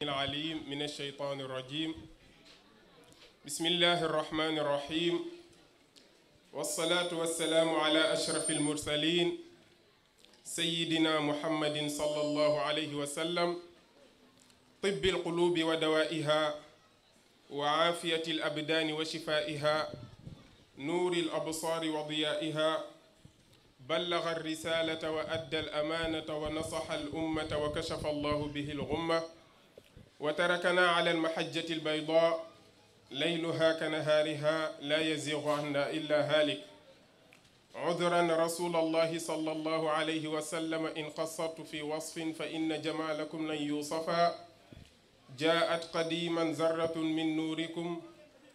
العليم من الشيطان الرجيم بسم الله الرحمن الرحيم والصلاة والسلام على أشرف المرسلين سيدنا محمد صلى الله عليه وسلم طب القلوب ودوائها وعافية الأبدان وشفائها نور الأبصار وضيائها بلغ الرسالة وأدى الأمانة ونصح الأمة وكشف الله به الغمة وتركنا على المحجة البيضاء ليلها كنهارها لا يزيغ عنها إلا هالك عذرا رسول الله صلى الله عليه وسلم إن قصرت في وصف فإن جمالكم لن يوصفا جاءت قديما ذرة من نوركم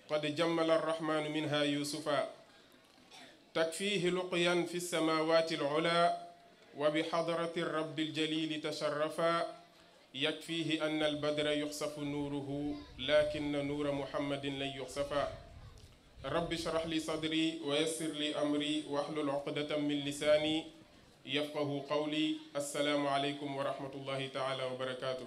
قد جمل الرحمن منها يوسفا تكفيه لقيا في السماوات العلا وبحضرة الرب الجليل تشرفا يكفيه أن البدر يخسف نوره لكن نور محمد لن يخسفا رب اشرح لي صدري ويسر لي أمري واحلل عقدة من لساني يفقه قولي السلام عليكم ورحمة الله تعالى وبركاته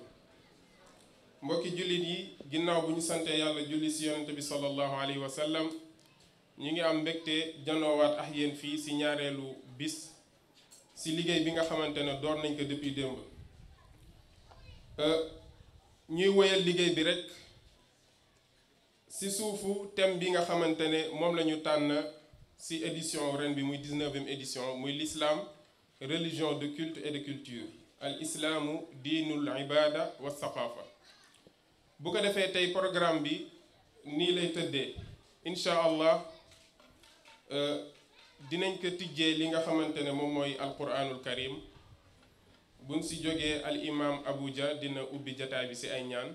mbokki jullit yi ginnaaw bu ñu sante yàlla julli si yonent bi sallallahu alayhi wa sallam ñu ngi am mbégte janoowaat ak yéen fii si ñaareelu bis si liggéey bi nga xamante ne door nañ ko depuis démb ñuy woyal liggéey bi rek si suufu thème bi nga xamante ne moom la ñu tànn si édition ren bi muy 19e édition muy l'islam religion de culte et de culture al islaamu diinul ibada wa saqafa bu ko defee tey programme bi nii lay tëddee incha allah dinañ ko tijjee li nga xamante ne moom mooy alquranul karim buñ si jógee al imam Abuja dina ubbi jataay bi si ay ñaan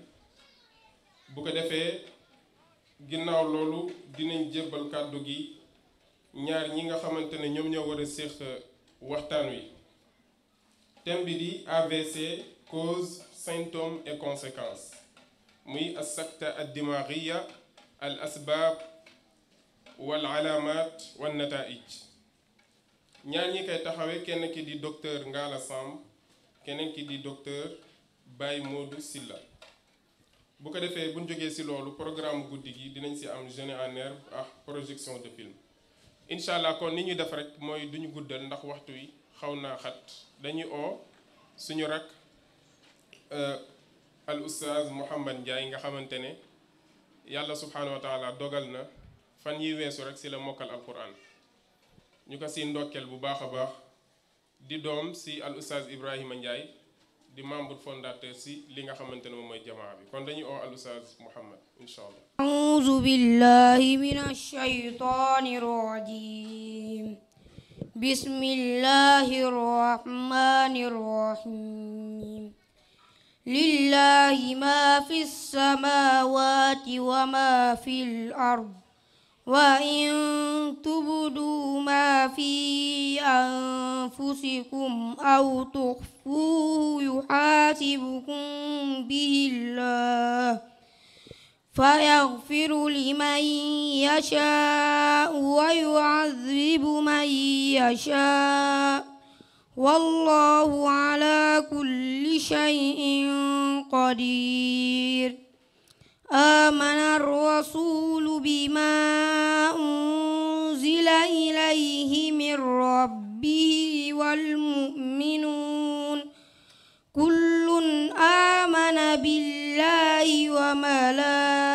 bu ko defee ginnaaw loolu dinañ jébbal kàddu gi ñaar ñi nga xamante ne ñoom ñoo war a séq waxtaan wi thème bi di AVC cause symptômes et conséquences muy as-sakta ad-dimaghiya al asbaab wal alaamaat wan nataa'ij ñaar ñi koy taxawee kenn ki di docteur Ngala Samb keneen ki di docteur Baye Modou Silla bu ko defee buñ jógee si loolu programme guddi gi dinañ si am jeûne en herbe ak projection de film incha allah kon ni ñuy def rek mooy duñu guddal ndax waxtu wi xaw naa xat dañuy oo suñu rak al oustaz Mouhamad Ndiaye nga xamante ne yàlla subhanahu wa taala dogal na fan yi weesu rek si la mokkal alquran ñu ko si ndokkeel bu baax a baax di doom si al oustaz Ibrahima Ndiaye di membre fondateur si li nga xamante ne moom mooy jamaa bi kon dañuy oo al oustaz Mouhamad incha allah. أعوذ بالله من الشيطان الرجيم بسم الله الرحمن الرحيم لله ما في السماوات وما في الأرض وإن تبدوا ما في أنفسكم أو تخفوه يحاسبكم به الله فيغفر لمن يشاء ويعذب من يشاء والله على كل شيء قدير آمن الرسول بما أنزل إليه من ربه والمؤمنون كل آمن بالله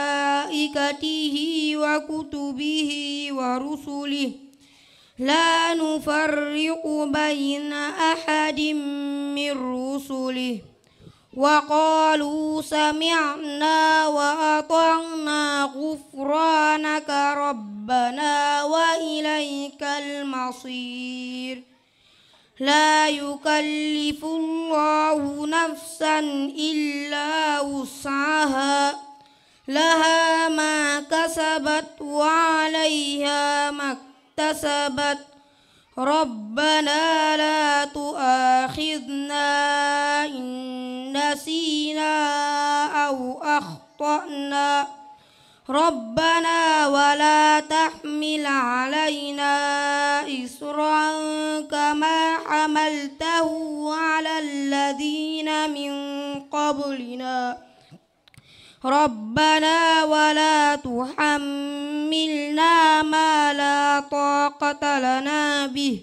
وملائكته وكتبه ورسله لا نفرق بين أحد من رسله وقالوا سمعنا وأطعنا غفرانك ربنا وإليك المصير لا يكلف الله نفسا إلا وسعها لها ما كسبت وعليها ما اكتسبت ربنا لا تؤاخذنا إن نسينا أو أخطأنا ربنا ولا تحمل علينا إصرا كما حملته على الذين من قبلنا ربنا ولا تحملنا ما لا طاقة لنا به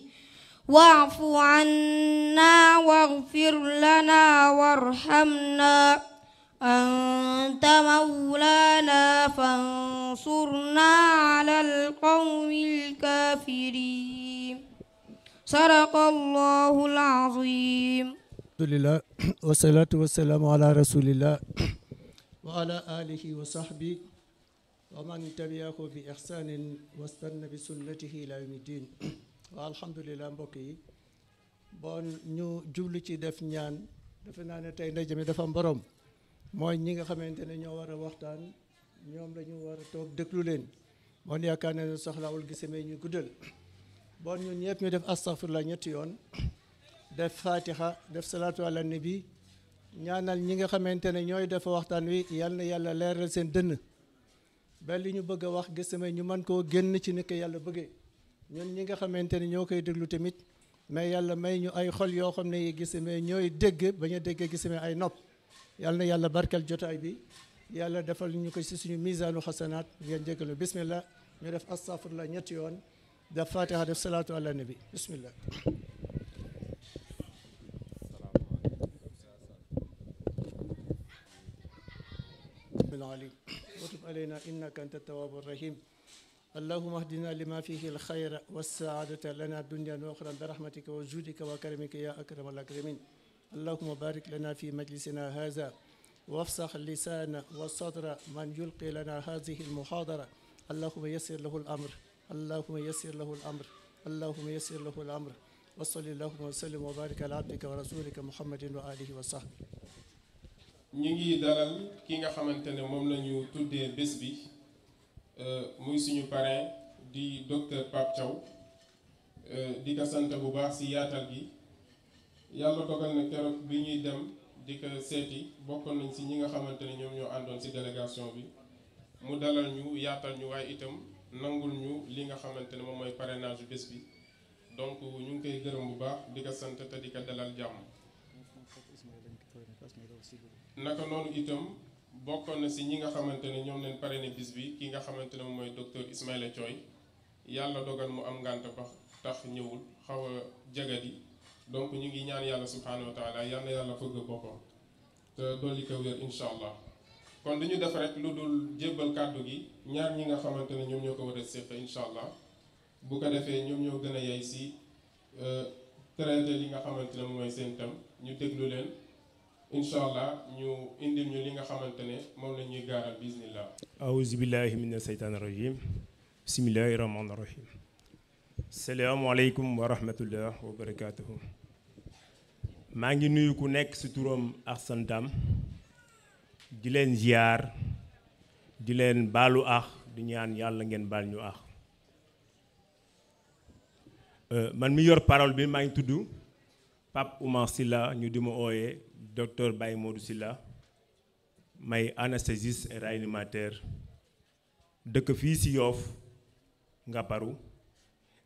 واعف عنا واغفر لنا وارحمنا أنت مولانا فانصرنا على القوم الكافرين صدق الله العظيم. الحمد لله والصلاة والسلام على رسول الله وعلى آله وصحبه ومن تبعه بإحسان واستنى بسنته إلى يوم الدين. alhamdulilah mbokk yi bon ñu jublu ci def ñaan defe naa ne tey ndaje mi dafa am borom mooy ñi nga xamante ne ñoo war a waxtaan ñoom la ñu war a toog déglu leen bon yaakaar na ne soxlawul gisemee ñu guddal bon ñun ñëpp ñu def astaghfirullah ñetti yoon def fatiha def salaatu ala nabi ñaanal ñi nga xamante ne ñooy def waxtaan wi yal na yàlla leeral seen dënn ba li ñu bëgg a wax gisemee ñu mën koo génn ci ni ko yàlla bëggee ñun ñi nga xamante ne ñoo koy déglu tamit mais yàlla may ñu ay xol yoo xam ne yi gisemee ñooy dégg bañ a déggee gisemee ay nopp yal na yàlla barkeel jotaay bi yàlla defal ñu ko ci suñu misaanu xasanaat ngeen jégalu bismillah ñu def astaghfirullah ñetti yoon def fatiha def salaatu ala nabi bismillah. وتب علينا إنك أنت التواب الرحيم اللهم اهدنا لما فيه الخير والسعادة لنا الدنيا وأخرى برحمتك وجودك وكرمك يا أكرم الأكرمين اللهم بارك لنا في مجلسنا هذا وافسح اللسان والصدر من يلقي لنا هذه المحاضرة اللهم يسر له الأمر اللهم يسر له الأمر اللهم يسر له الأمر وصلى اللهم وسلم وبارك على عبدك ورسولك محمد وآله وصحبه. ñu ngi dalal ki nga xamante ne moom la ñu tuddee bés bi muy suñu parrain di docteur Pape Thiaw di ko sant bu baax ci yaatal gi yàlla dogal na keroog bi ñuy dem di ko seeti bokkoon nañ ci ñi nga xamante ne ñoom ñoo àndoon ci délégation bi mu dalal ñu yaatal ñu waaye itam nangul ñu li nga xamante ne moom mooy parrainage bés bi donc ñu ngi koy gërëm bu baax di ko sant te di ko dalal jàmm. naka noonu itam bokkoon na ci ñi nga xamante ne ñoom leen parrainé bis bi ki nga xamante ne moom mooy docteur Ismaïla Thioye yàlla dogal mu am ngànt ba tax ñëwul xaw a jagadi donc ñu ngi ñaan yàlla subhanahu wa taala yal na yàlla fëgg boppam te dolli ko wér incha allah kon dañu def rek lu dul jébbal kàddu gi ñaar ñi nga xamante ne ñoom ñoo ko war a séq incha allah bu ko defee ñoom ñoo gën a yey ci traité li nga xamante ne moom mooy seen thème ñu déglu leen incha allah ñu indil ñu li nga xamante ne moom la ñuy gaaral bismillah. awuzu billahi mina seytaani rajim bismillahi rahmaani rahim. salaamaaleykum wa rahmatullah wa barakaatuhu. maa ngi nuyu ku nekk ci turam ak santam di leen ziar di leen baalu ax di ñaan yàlla ngeen baal ñu ax. man mi yor parole bi maa ngi tudd Pape Oumar Sylla ñu di ma ooyee docteur Baye Modou Sylla may anesthésiste et réanimateur dëkk fii ci Yoff Ngaparou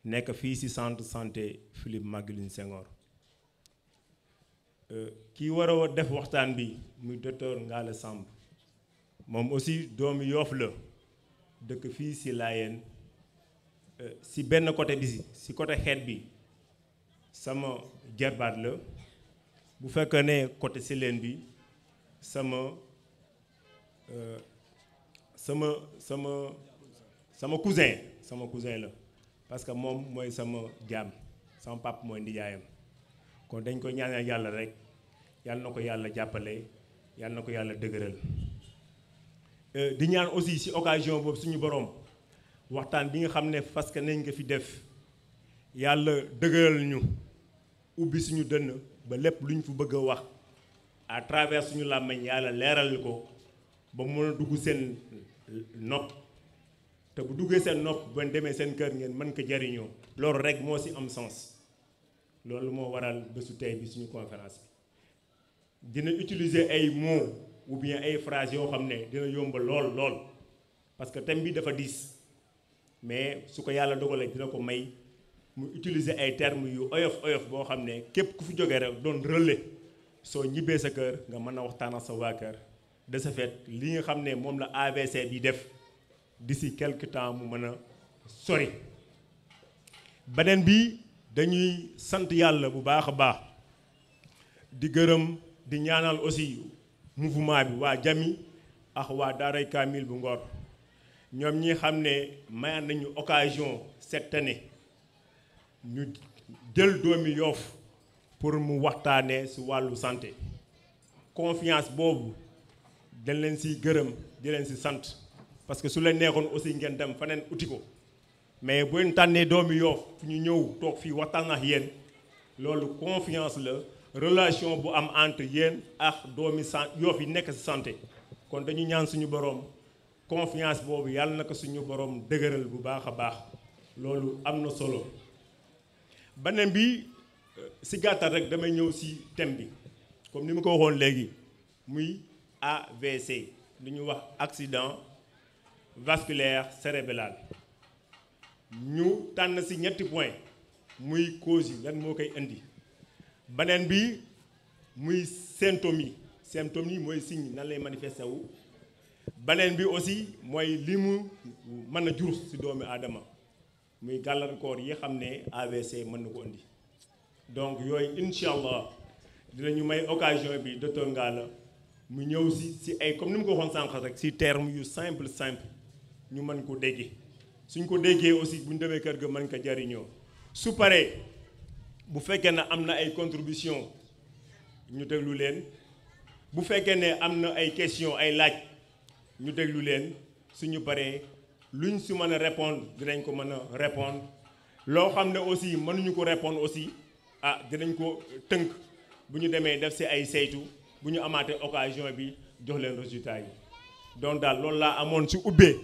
nekk fii ci centre santé Philippe Maguilène Senghor. kii war a def waxtaan bi muy docteur Ngalla Samb moom aussi doomu Yoff la dëkk fii ci Layène ci benn côté bi ci côté xeet bi sama jarbaat la bu fekkee ne côté Silène bi sama cousin la parce que moom mooy sama jaam sama pap mooy ndijaayam kon dañ ko ñaanal yàlla rek yàlla na ko yàlla jàppale yàlla na ko yàlla dëgëral di ñaan aussi ci occasion boobu suñu borom waxtaan bi nga xam ne parce que nañ ko fi def yàlla dëgëral ñu ubbi suñu dënn ba lépp lu ñu fa bëgg a wax à travers suñu làmmiñ yàlla leeral ko ba mu mën a dugg seen nopp te bu duggee seen nopp ba demee seen kër ngeen mën ko jariñoo loolu rek moo ci am sens loolu moo waral bésu tey bi suñu conférence bi dina utiliser ay mots ou bien ay phrases yoo xam ne dina yomba lool parce que thème bi dafa diis mais su ko yàlla dogalee dina ko may mu utiliser ay termes yu oyof boo xam ne képp ku fi jógee rek doon relais soo ñibbee sa kër nga mën a waxtaan ak sa waa kër de ce fait li nga xam ne moom la AVC bi def d'ici quelque temps mu mën a sori. beneen bi dañuy sant yàlla bu baax a baax di gërëm di ñaanal aussi mouvement bi waa Jami ak waa Daaray Kaamil bu Ngor ñoom ñi xam ne mayan nañu occasion cette année ñu jël doomi Yoff pour mu waxtaanee ci wàllu santé. confiance boobu dañ leen ci gërëm di leen ci sant parce que su leen neexoon aussi ngeen dem faneen uti ko mais bu leen tànnee doomi Yoff fu ñu ñëw toog fii waxtaan ak yéen loolu confiance la relation bu am entre yéen ak doomi Yoff yi nekk ci santé. kon dañu ñaan suñu borom confiance boobu yàlla na ko suñu borom dëgëral bu baax a baax loolu am na solo. beneen bi ci gàttal rek damay ñëw ci thème bi comme ni ma ko waxoon léegi muy AVC li ñuy wax accident vasculaire cérébral ñu tànn ci ñetti point muy cause yi lan moo koy indi. beneen bi muy symptômes yi mooy signe nan lay manifesté wu. beneen bi aussi mooy li mu mën a jur ci doomu aadama muy gàllankoor yi xam ne AVC mën na ko indi. donc yooyu incha allah dinañu may occasion bi docteur Ngalla mu ñëw ci ay comme ni mu ko waxoon sànq rek ci terme yu simple ñu mën ko déggee suñ ko déggee aussi bu ñu demee kër ga mën ko jariñoo su paree bu fekkee ne am na ay contribution ñu déglu leen bu fekkee ne am na ay question ay laaj ñu déglu leen suñu paree luñ si mën a répondre dinañ ko mën a répondre loo xam ne aussi mënuñu ko répondre aussi dinañ ko tënk bu ñu demee def ci ay saytu bu ñu amaatee occasion bi jox leen résultat yi. donc daal loolu laa amoon ci ubbee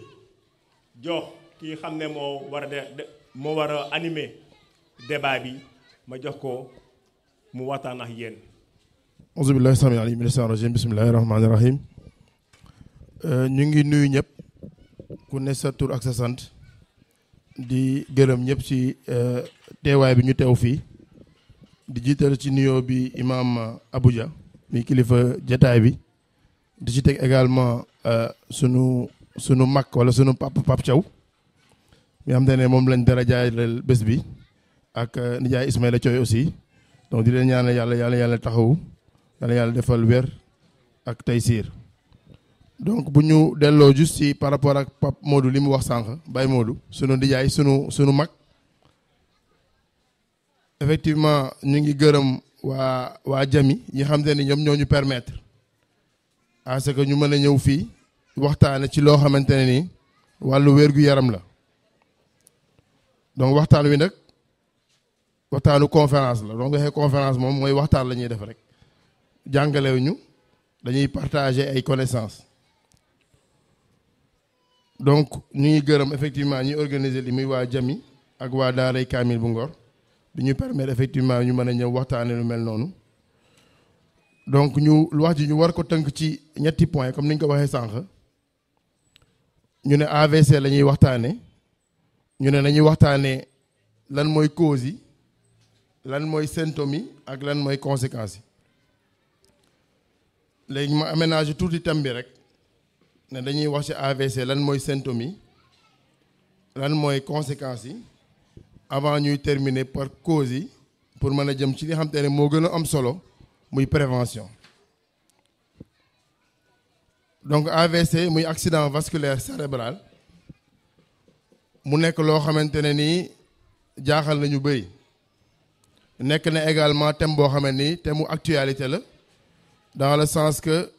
jox ki xam ne moo war a animer débat bi ma jox ko mu waxtaan ak yéen. auzu billahi sami alim mina shaytaani rajim bismillahi rahmaani rahim. ñu ngi nuyu ñëpp ku ne sa tur ak sa sant di gërëm ñëpp ci teewaay bi ñu teew fii di jiital ci nuyoo bi imam Abuja mi kilifa jataay bi di ci teg également sunu mag wala sunu pap Thiaw mi xam te ne moom lañ dara jaayal bés bi ak nijaay Ismaïla Thioy aussi donc di leen ñaanal yàlla taxawu yàlla defal wér ak taysiir. donc bu ñu delloo juste ci par rapport ak Pape Modou li mu wax sànq Baye Modou sunu nijaay sunu mag effectivement ñu ngi gërëm waa Jami ñi xam te ni ñoom ñoo ñu permettre à ce que ñu mën a ñëw fii waxtaane ci loo xamante ne ni wàllu wér-gu-yaram la. donc waxtaan wi nag waxtaanu conférence la donc waxee conférence moom mooy waxtaan la ñuy def rek jàngalewuñu dañuy partager ay connaissances. donc ñu ngi gërëm effectivement ñi organiser li muy waa Jami ak waa Daaray Kaamil bu Ngor bi ñu permettre effectivement ñu mën a ñëw waxtaane lu mel noonu. donc ñu wax ji ñu war ko tënk ci ñetti point comme ni ñu ko waxee sànq ñu ne AVC la ñuy waxtaane ñu ne nañuy waxtaane lan mooy cause yi lan mooy symptômes yi ak lan mooy conséquences yi. léegi ma aménagé tuuti thème bi rek ne dañuy wax ci AVC lan mooy symptômes yi lan mooy conséquences yi avant ñuy terminer par cause yi pour mën a jëm ci li xam te ne moo gën a am solo muy prévention. donc AVC muy accident vasculaire cérébral mu nekk loo xamante ne nii jaaxal nañu bëri nekk na également thème boo xamante ni thème mu actualité la dans le sens que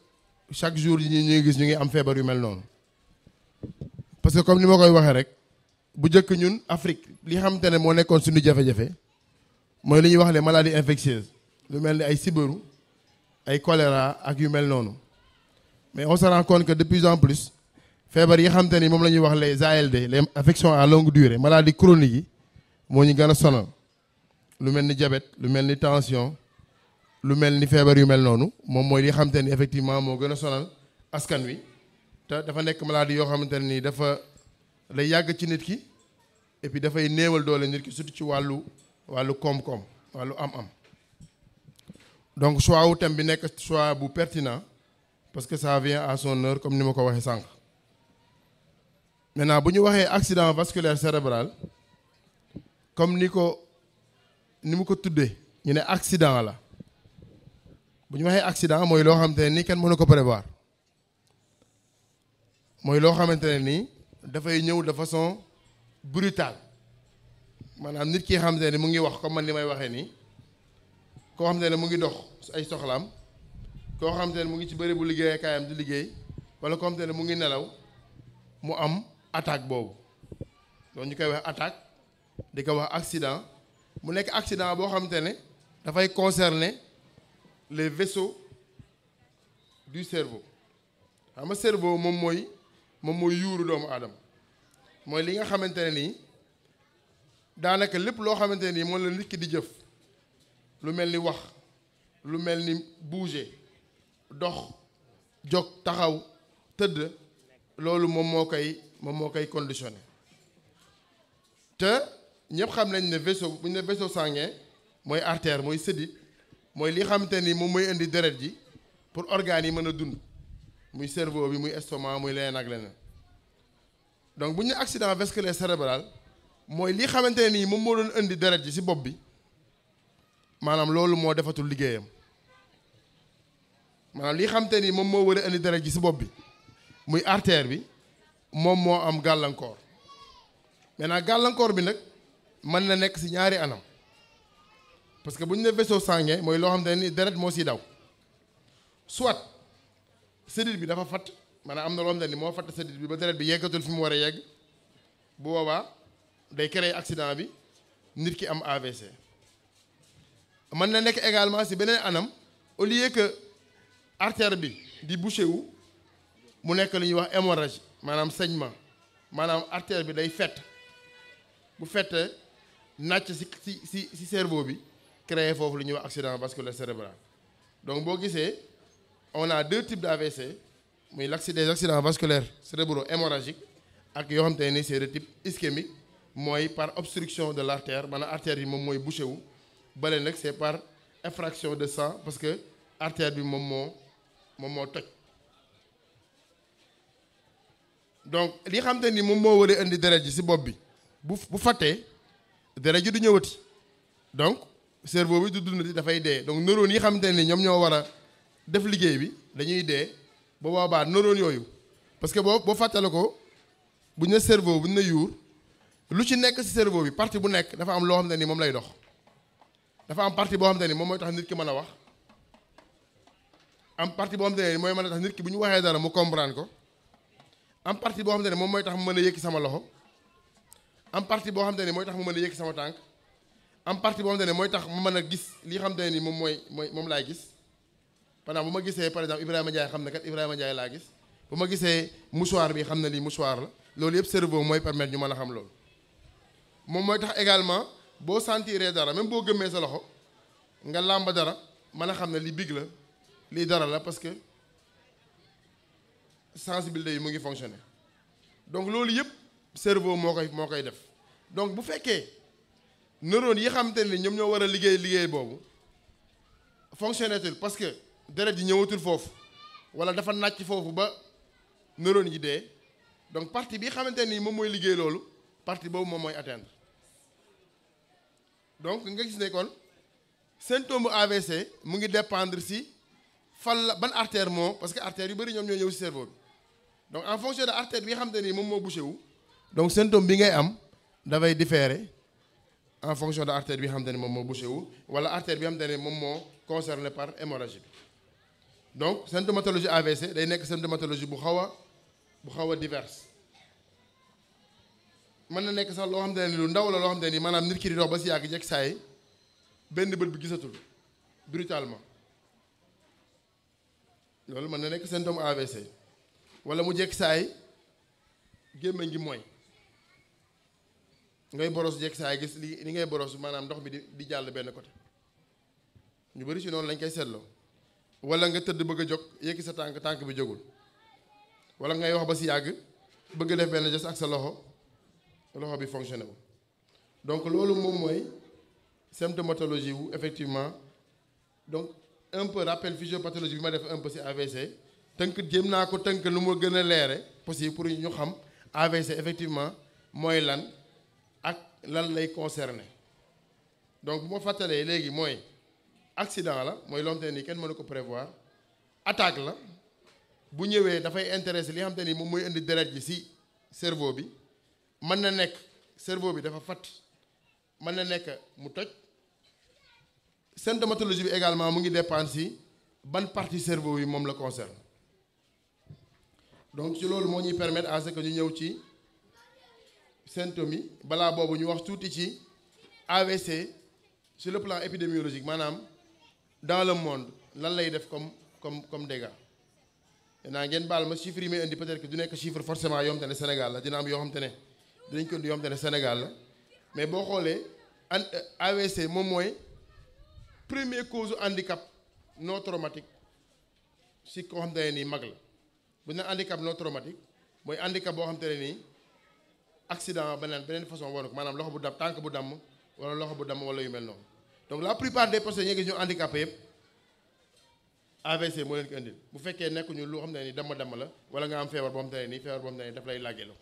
chaque jour yi ñuy gis ñu ngi am feebar yu mel noonu. parce que comme ni ma koy waxee rek bu njëkk ñun Afrique li xamante ne moo nekkoon suñu jafe-jafe mooy li ñuy wax les maladies infectieuses lu mel ni ay sibiru ay choléra ak yu mel noonu. mais on se rend compte que de plus en plus feebar yi xamante ni moom la ñuy wax les ALD les affections à longue durée maladies chroniques yi moo ñu gën a sonal lu mel ni diabète lu mel ni tension lu mel ni feebar yu mel noonu moom mooy li xamante ni effectivement moo gën a sonal askan wi te dafa nekk maladie yoo xamante ne nii dafa lay yàgg ci nit ki et puis dafay néewal doole nit ki surtout ci wàllu koom-koom wàllu am-am. donc choix wu thème bi nekk choix bu pertinent parce que ça vient à son heure comme ni ma ko waxee sànq. Maintenant bu ñu waxee accident vasculaire cérébral comme ni mu ko tuddee ñu ne accident la bu ñu waxee accident mooy loo xamante ne nii kenn mënu ko prévoir mooy loo xamante ne nii dafay ñëw de façon brutale maanaam nit ki xamante ne mu ngi wax comme man li may waxee nii koo xamante ne mu ngi dox ay soxlaam koo xamante ne mu ngi ci bëri bu liggéeykaayam di liggéey wala koo xamante ne mu ngi nelaw mu am attaque boobu donc ñu koy wax attaque di ko wax accident mu nekk accident boo xamante ne dafay concerner les vaisseaux du cerveau xam nga cerveau moom mooy yuuru doomu aadama mooy li nga xamante ne nii daanaka lépp loo xamante ne nii moom la nit ki di jëf lu mel ni wax lu mel ni bouger dox jóg taxaw tëdd loolu moom moo koy conditionné te ñëpp xam nañ ne vaisseau bu ñu ne vaisseau sanguin mooy artère mooy sëdit mooy li xamante ni moom mooy indi deret ji pour organes yi mën a dund muy cerveau bi muy estomac muy leneen ak leneen donc bu ñu ne accident vasculaire cérébral mooy li xamante ne nii moom moo doon indi deret ji ci bopp bi maanaam loolu moo defatul liggéeyam maanaam li xamante ni moom moo war a indi deret ji ci bopp bi muy artère bi moom moo am gàllankoor maintenant gàllankoor bi nag mën na nekk ci ñaari anam parce que bu ñu ne vaisseau sanguin mooy loo xamante ne ni deret moo ciy daw soit sëdit bi dafa fatt maanaam am na loo xamante ni moo fatt sëdit bi ba deret bi yeggatul fi mu war a yegg bu boobaa day créer accident bi nit ki am AVC mën na nekk également ci beneen anam au lieu que artère bi di bouché wu mu nekk lu ñuy wax hémorragie maanaam saignement maanaam artère bi day fett bu fettee nàcc ci cerveau bi créer foofu lu ñuy wax accident vasculaire cérébral donc boo gisee on a deux types d'AVC muy des accidents vasculaires cérébro-hémorragiques ak yoo xam te ne c'est de type ischémique mooy par obstruction de l'artère maanaam artère yi moom mooy bouché wu bale nag c'est par effraction de sang parce que artère bi moom moo toj donc li xam te ni moom moo war a indi deret ji ci bopp bi bu fattee deret ji du ñëwati donc cerveau bi du dundati dafay dee donc neurones yi xamante ni ñoom ñoo war a def liggéey bi dañuy dee ba boobaa neurones yooyu parce que boo fàttale ko bu ñu ne cerveau bu ñu ne yuur lu ci nekk ci cerveau bi partie bu nekk dafa am loo xamante ni moom lay dox dafa am partie boo xamante ni moom mooy tax nit ki mën a wax am partie boo xamante ne mooy mën a tax nit ki bu ñu waxee dara mu comprendre ko am partie boo xamante ne moom mooy tax mu mën a yëkki sama loxo am partie boo xamante ne mooy tax mu mën a yëkki sama tànk am partie boo xamante ne mooy tax mu mën a gis li xamante ne ni moom laay gis pendant bu ma gisee par exemple Ibrahima Ndiaye xam ne kat Ibrahima Ndiaye laa gis bu ma gisee mouchoir bi xam ne lii mouchoir la loolu yëpp cerveau mooy permettre ñu mën a xam loolu moom mooy tax également boo sentiree dara même boo gëmmee sa loxo nga làmb dara mën a xam ne lii big la lii dara la parce que sensibilité yi mu ngi fonctionner donc loolu yëpp cerveau moo koy def donc bu fekkee neurones yi xamante ne ñoom ñoo war a liggéey boobu fonctionnetul parce que deret ji ñëwatul foofu wala dafa nàcc foofu ba neurones yi dee donc partie bi xamante ni moom mooy liggéey loolu partie boobu moom mooy atteindre donc nga gis ne kon symptôme AVC mu ngi dépendre si fan la ban artère parce que artère yu bëri ñoom ñoo ñëw si cerveau bi donc en fonction de artère bi nga xamante ni moom moo bouché wu donc symptôme bi ngay am dafay différer en fonction de artère bi nga xamante ni moom moo bouché wu wala artère bi nga xamante ni moom moo concerné par hémorragie bi donc symptomatologie AVC day nekk symptomatologie bu xaw a diverse mën na nekk sax loo xamante ne lu ndaw la loo xamante ni maanaam nit ki di dox ba si yàgg jekk saa yi benn bët bi gisatul brutalement loolu mën na nekk symptôme AVC wala mu jekk saa yi gémmiñ gi mooy ngay boros jekk saa yi gis li ngay boros maanaam ndox bi di jàll benn côté ñu bëri si noonu lañ koy seetloo wala nga tëdd bëgg a jóg yëkki sa tànk bi jógul wala ngay wax ba si yàgg bëgg def benn geste ak sa loxo bi fonctionné wu donc loolu moom mooy symptomatologie wu effectivement donc un peu rappel physiopathologie bi ma def un peu si AVC tënk jéem naa ko tënk nu mu gën a leere possible pour ñu xam AVC effectivement mooy lan ak lan lay concerner. donc bu ma fàttalee léegi mooy accident la mooy loo xamante ne nii kenn mënu ko prévoir, attaque la bu ñëwee dafay intéressé li nga xamante ni moom mooy indi deret ji ci cerveau bi, mën na nekk cerveau bi dafa fatt, mën na nekk mu toj. Symptomatologie bi également mu ngi dépendre ci ban partie cerveau yi moom la concerne. donc ci loolu moo ñuy permettre à ce que ñu ñëw ci symptômes yi balaa boobu ñu wax tuuti ci AVC sur le plan épidémiologique maanaam dans le monde lan lay def comme dégâts. naa ngeen baal ma chiffres yi may indi peut-être que du nekk chiffre forcément yoo xamante ne Sénégal la dina am yoo xamante ne dinañ ko indi yoo xamante ne Sénégal la mais boo xoolee AVC moom mooy première cause handicap non traumatique si koo xamante ne nii mag la. bu ñu nee handicap non traumatique mooy handicap boo xamante ne nii accident beneen façon woon ko maanaam loxo bu damm tànk bu damm wala loxo bu damm wala yu mel noonu. donc la plupart des personnes yi nga gis ñu handicapé yëpp AVC moo leen ko indil bu fekkee nekkuñu lu xam ne ni damm la wala nga am feebar boo xamante ne nii feebar boo xamante ne daf lay làggeeloo.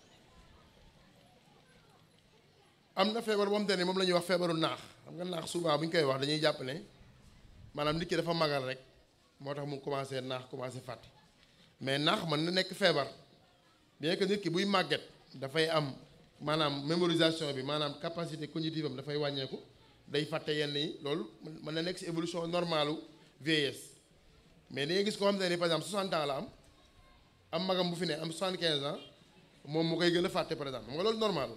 am na feebar boo xamante ne moom la ñuy wax feebaru naax xam nga naax souvent bu ñu koy wax dañuy jàpp ne maanaam nit ki dafa magal rek moo tax mu commencé naax commencé fàtte. mais naax mën na nekk feebar bien que nit ki buy màgget dafay am maanaam mémorisation bi maanaam capacité cognitive am dafay wàññeeku day fàtte yenn yi loolu mën na nekk ci évolution normalu vieillesse mais da ngay gis koo xam ne par exemple 60 ans la am magam bu fi ne am 75 ans moom mu koy gën a fàtte par exemple xam nga loolu normal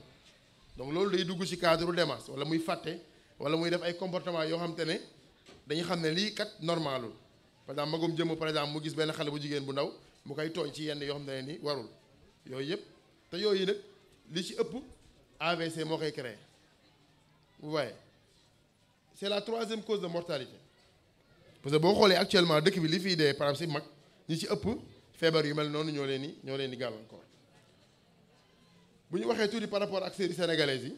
donc loolu day dugg ci cadre démence wala muy fàtte wala muy def ay comportement yoo xam te ne dañuy xam ne lii kat normalul par exemple magum jëmm par exemple mu gis benn xale bu jigéen bu ndaw mu koy tooñ ci yenn yoo xam ne ni warul yooyu yëpp te yooyu nag li ci ëpp AVC moo koy créé vous voyez c'est la 3e cause de mortalité parce que boo xoolee actuellement dëkk bi li fiy dee par exemple si mag ñi ci ëpp feebar yu mel noonu ñoo leen di gàllankoor. bu ñu waxee tuuti par rapport ak série sénégalaise yi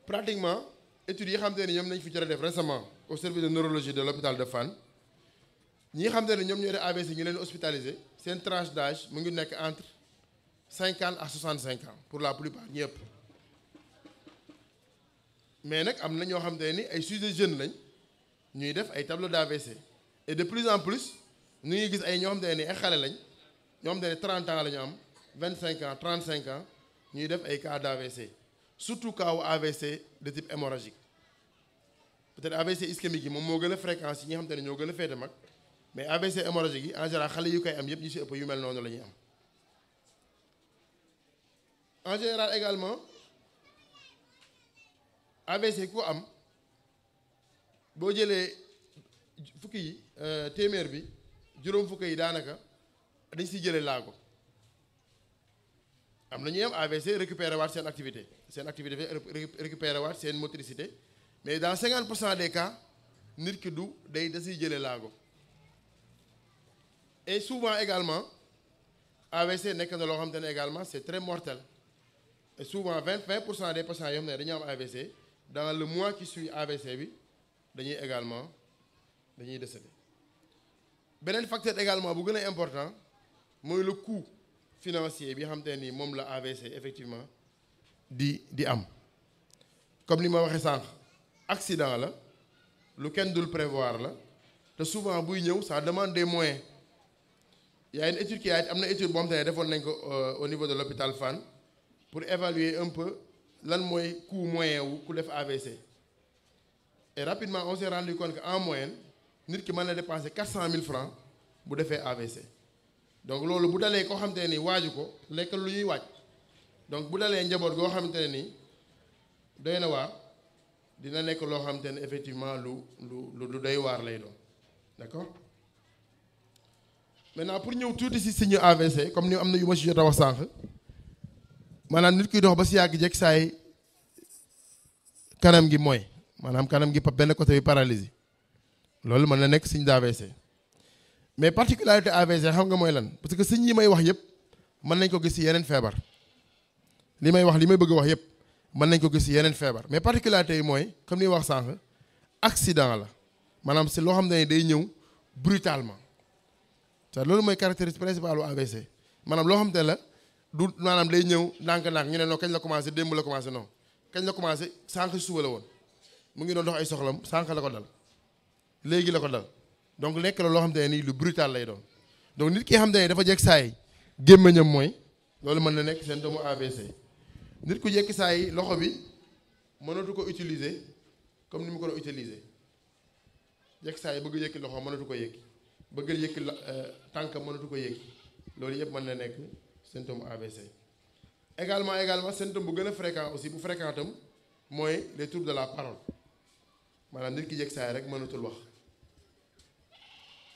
pratiquement études yi xam te ne ñoom nañ fi jot a def récemment au service de neurologie de l'hôpital de Fann ñi xam te ne ñoom ñoo def AVC ñu leen hospitalisé seen tranche d'âge mu ngi nekk entre 50 à 65 ans pour la plupart ñëpp mais nag am na ñoo xam te ne ni ay sujets jeunes lañ ñuy def ay tableau d'AVC et de plus en plus ñu ngi gis ay ñoo xam te ne ni ay xale lañ ñoo xam te ne 30 ans la ñu am 25 ans 35 ans ñuy def ay cas d'AVC surtout cas wu AVC de type hémorragique peut-être AVC ischémique yi moom moo gën a fréquence yi ñi xam te ne ñoo gën a féete mag mais AVC hémorragique yi en général xale yu koy am yëpp ñu ci ëpp yu mel noonu la ñuy am. en général également AVC ku am boo jëlee fukki yi téeméer bi juróom fukki yi daanaka dañ siy jëlee laago am na ñuy am AVC récupérer waat seen activité récupérer waat seen motricité mais dans 50% des cas nit ki du da siy jëlee laago et souvent également AVC nekk na loo xamante ne également c'est très mortel et souvent 20% des patients yoo xam ne dañu am AVC dans le mois qui suit AVC bi dañuy décéder. beneen facteur également bu gën a important mooy le coût financier bi nga xamante ne nii moom la AVC effectivement di am comme ni ma waxee sànq accident la lu kenn dul prévoir la te souvent buy ñëw ça demande des moyens. Il y a une étude qui am na étude boo xam te ne defoon nañ ko au niveau de l'hôpital Fann pour évaluer un peu lan mooy coût moyen wu ku def AVC et rapidement on s'est rendu compte que en moyenne nit ki mën na dépenser 400 000 francs bu defee AVC donc loolu bu dalee koo xamante ne nii waaju ko lekk lu ñuy waaj donc bu dalee njaboot goo xamante ne nii doy na waar dina nekk loo xamante ne effectivement lu doy waar lay doon d'accord. maintenant pour ñëw tuuti ci signe AVC comme ni am na yu ma ci jot a wax sànq maanaam nit kuy dox ba ci yàgg jekk saay kanam gi mooy maanaam kanam gi benn côté bi paralysie loolu mën na nekk signe d'AVC mais particularité AVC xam nga mooy lan parce que signe yi may wax yëpp mën nañ ko gis ci yeneen feebar li may bëgg a wax yëpp mën nañ ko gis ci yeneen feebar mais particularité yi mooy comme ni wax sànq accident la maanaam c'est loo xam ne day ñëw brutalement ça loolu mooy caractéristique principale u AVC maanaam loo xam te la du maanaam day ñëw ndànk-ndànk ñu ne non kañ la commencé démb la commencé non kañ la commencé sànq si suba la woon mu ngi doon dox ay soxlam sànq la ko dal léegi la ko dal donc nekk la loo xam te ne nii lu brutal lay doon donc nit ki xam te ne dafa jekk saay gémmiñam mooy loolu mën na nekk symptôme AVC nit ku jekki saay loxo bi mënatu ko utiliser comme ni mu ko doon utiliser jekk saay bëgg yëkki loxo mënatu ko yëkki bëgg yëkki tànkam mënatu ko yëkki loolu yëpp mën na nekk symptôme AVC également symptôme bu gën a fréquent aussi bu fréquent tam mooy les troubles de la parole maanaam nit ki jekk saay rek mënatul wax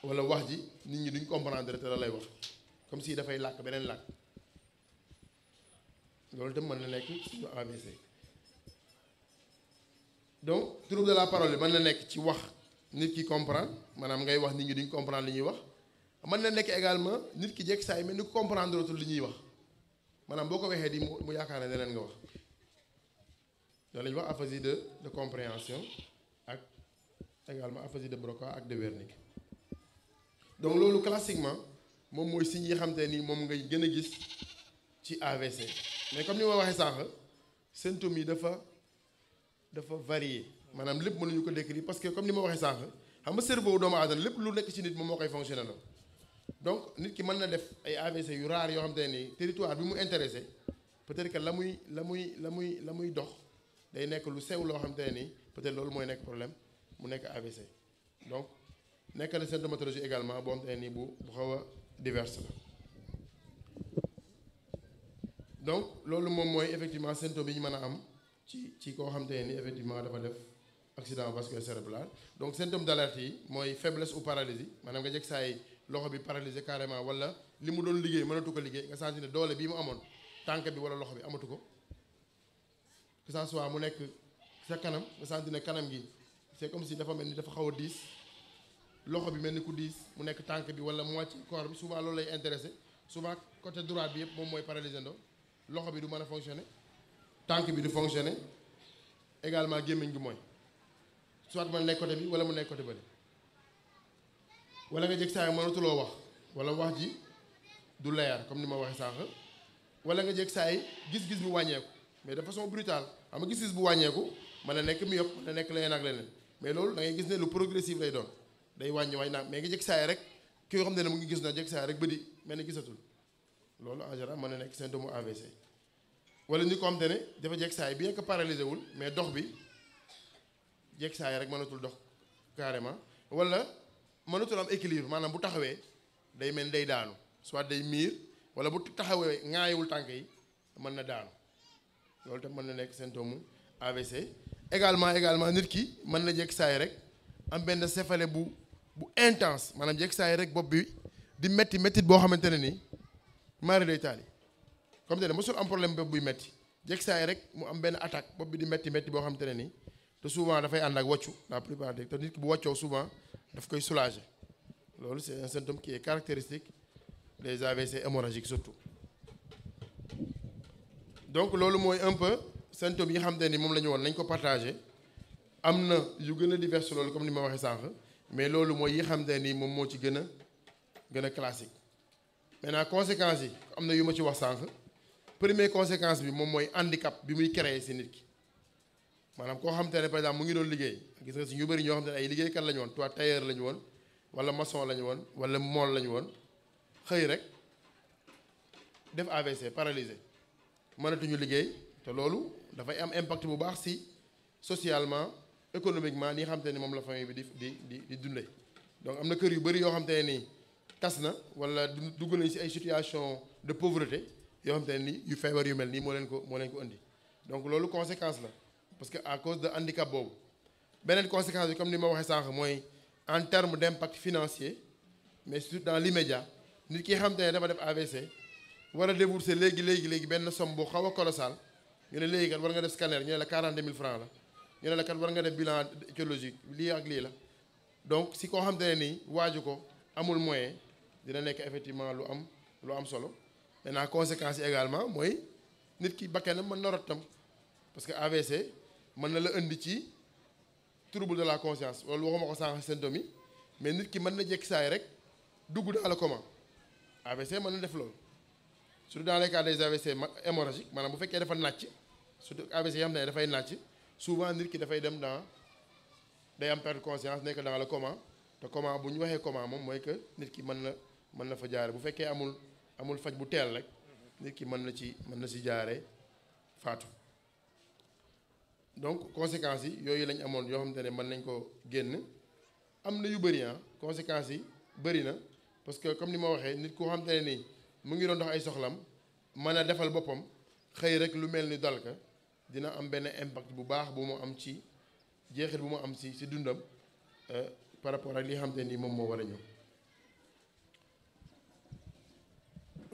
wala wax ji nit ñi duñ comprendre te la lay wax comme si dafay làkk beneen làkk loolu tam mën na nekk suñu AVC donc trouble de la parole bi mën na nekk ci wax nit ki comprendre maanaam ngay wax nit ñi duñ comprendre li ñuy wax mën na nekk également nit ki jekk saa yi mel ni comprendre otul li ñuy wax maanaam boo ko waxee di mu yaakaar ne leneen nga wax loolu la ñuy wax aphasie de compréhension ak également aphasie de Broca ak de Wernicke donc loolu classiquement moom mooy signes yi xam te ni moom ngay gën a gis ci AVC mais comme ni ma waxee sànq symptômes yi dafa varié maanaam lépp mënuñu ko décrire parce que comme ni ma waxee sànq xam nga cerveau doomu aadama lépp lu nekk ci nit moom moo koy fonctionné la donc nit ki mën na def ay AVC yu raar yoo xam te ni territoire bi mu intéressé peut-être que la muy dox day nekk lu sew loo xam te ne nii peut-être loolu mooy nekk problème mu nekk AVC donc nekk na symptomatologie également boo xam te ne nii bu xaw a diverse la donc loolu moom mooy effectivement symptômes yi ñu mën a am ci koo xam te ne nii effectivement dafa def accident vasculaire cérébral donc symptôme d'alerte yi mooy faiblesse ou paralysie maanaam nga jëkk saa yi loxo bi paralysé carrément wala li mu doon liggéey mënatu ko liggéey nga sentir ne doole bii mu amoon tànk bi wala loxo bi amatu ko que ça soit mu nekk sa kanam nga sentir ne kanam gi c'est comme si dafa mel ni dafa xaw a diis loxo bi mel ni ku diis mu nekk tànk bi wala moitié corps bi souvent loolu lay intéressé souvent côté droit bi yëpp moom mooy paralysé ndo loxo bi du mën a fonctionner tànk bi du fonctionner également gémmiñ gi mooy soit mu nekk côté bi wala mu nekk côté bële wala nga jëkk saa yi mënatuloo wax wala wax ji du leer comme ni ma waxee sànq wala nga jëkk saa yi gis-gis bi wàññeeku mais de façon brutale xam nga gis-gis bu wàññeeku mën na nekk myope mën na nekk leneen ak leneen mais loolu da ngay gis ne lu progressif lay doon day wàññi naa mais nga jëkk saa yi rek ki yoo xam ne mu ngi gis na jëkk saa yi rek bëdi mel ni gisatul loolu en général mën na nekk symptôme AVC wala ni ko xam te ne dafa jëkk saa yi bien que paralysé wul mais dox bi jekk saa yi rek mënatul dox carrément wala mënatul am équilibre maanaam bu taxawee day mel day daanu soit day miir wala bu taxawee ŋaayewul tànk yi mën na daanu loolu tam mën na nekk symptôme AVC également nit ki mën na jekk saa yi rek am benn céphalée bu intense maanaam jekk saa yi rek bopp bi di métti boo xamante ne nii mari day taali comme te ne mosul am problème bopp buy métti jekk saa yi rek mu am benn attaque bopp bi di métti boo xamante ne nii te souvent dafay ànd ak wàccu la plupart des te nit ki bu wàccoo souvent daf koy soulager loolu c'est un symptôme qui est caractéristique des AVC hémorragiques surtout donc loolu mooy un peu symptômes yi nga xam te ni moom la ñu woon nañ ko partagé am na yu gën a divers loolu comme ni ma waxee sànq mais loolu mooy yi xam te ni moom moo ci gën a classique maintenant conséquences yi am na yu ma ci wax sànq première conséquence bi moom mooy handicap bi muy créer si nit ki maanaam koo xam te ne par exemple mu ngi doon liggéey gis nga si ñu bëri ñoo xam te ne ay liggéeykat la ñu woon toi tailleur la ñu woon wala maçon la ñu woon wala mool la ñu woon xëy rek def AVC paralysé mënatuñu liggéey te loolu dafay am impact bu baax si socialement économiquement li nga xam te ne moom la famille bi di dundee donc am na kër yu bëri yoo xam te ne nii tas na wala dugg nañ si ay situation de pauvreté yoo xam te ne nii yu feebar yu mel nii moo leen ko indi donc loolu conséquence la parce que à cause de handicap boobu beneen conséquence bi comme ni ma waxee sànq mooy en terme d'impact financier mais surtout dans l'immédiat nit ki xam te ne dafa def AVC war a débourser léegi benn somme bu xaw a colossal ñu ne léegi kat war nga def scanner ñu ne la 40 000 francs la ñu ne la kat war nga def bilan écologique lii ak lii la donc si koo xam te ne nii waaju ko amul moyen dina nekk effectivement lu am solo maintenant conséquences yi également mooy nit ki bakkanam mën na rot tam parce que AVC mën na la indi ci trouble de la conscience loolu waxuma ko sànq symptômes yi mais nit ki mën na jekki saay rek dugg dans le coma AVC mën na def loolu surtout dans les cas des AVC hémorragiques maanaam bu fekkee dafa nàcc surtout AVC yi xam ne dafay nàcc souvent nit ki dafay dem day am perte conscience nekk dans le coma te coma bu ñu waxee coma moom mooy que nit ki mën na fa jaare bu fekkee amul faj bu teel rek nit ki mën na si jaare faatu donc conséquences yi yooyu lañ amoon yoo xamante ne mën nañ ko génn am na yu bëri conséquences yi bëri na parce que comme ni ma waxee nit ku xamante ne nii mu ngi doon dox ay soxlam mën a defal boppam xëy rek lu mel ni dal ka dina am benn impact bu baax bu mu am ci jeexit bu mu am si dundam par rapport ak li nga xamante nii moom moo war a ñëw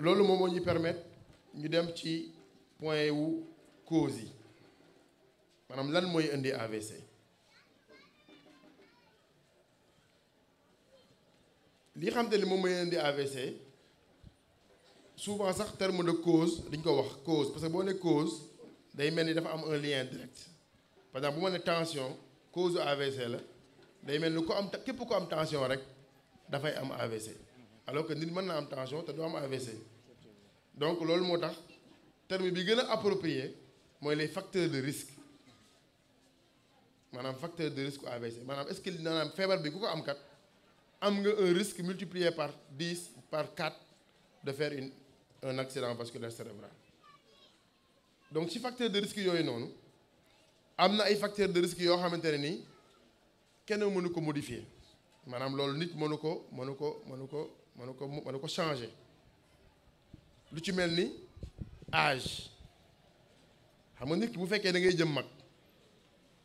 loolu moom moo ñuy permettre ñu dem ci point wu cause yi maanaam lan mooy indi AVC li xam te ni moom mooy indi AVC souvent sax terme de cause dañ ko wax cause parce que boo ne cause day mel ni dafa am un lien direct par exemple bu ma ne tension cause AVC la day mel ni képp ko am tension rek dafay am AVC alors que nit mën na am tension te du am AVC donc loolu moo tax terme bi gën a approprié mooy les facteurs de risque maanaam facteur de risque AVC maanaam est-ce que maanaam feebar bi ku ko am kat am nga un risque multiplié par 10 par 4 de faire un accident vasculaire cérébral donc ci facteur de risque yooyu noonu am na ay facteurs de risque yoo xamante ne nii kenn mënu ko modifier maanaam loolu nit mënu ko changer lu ci mel ni âge xam nga nit ki bu fekkee da ngay jëm mag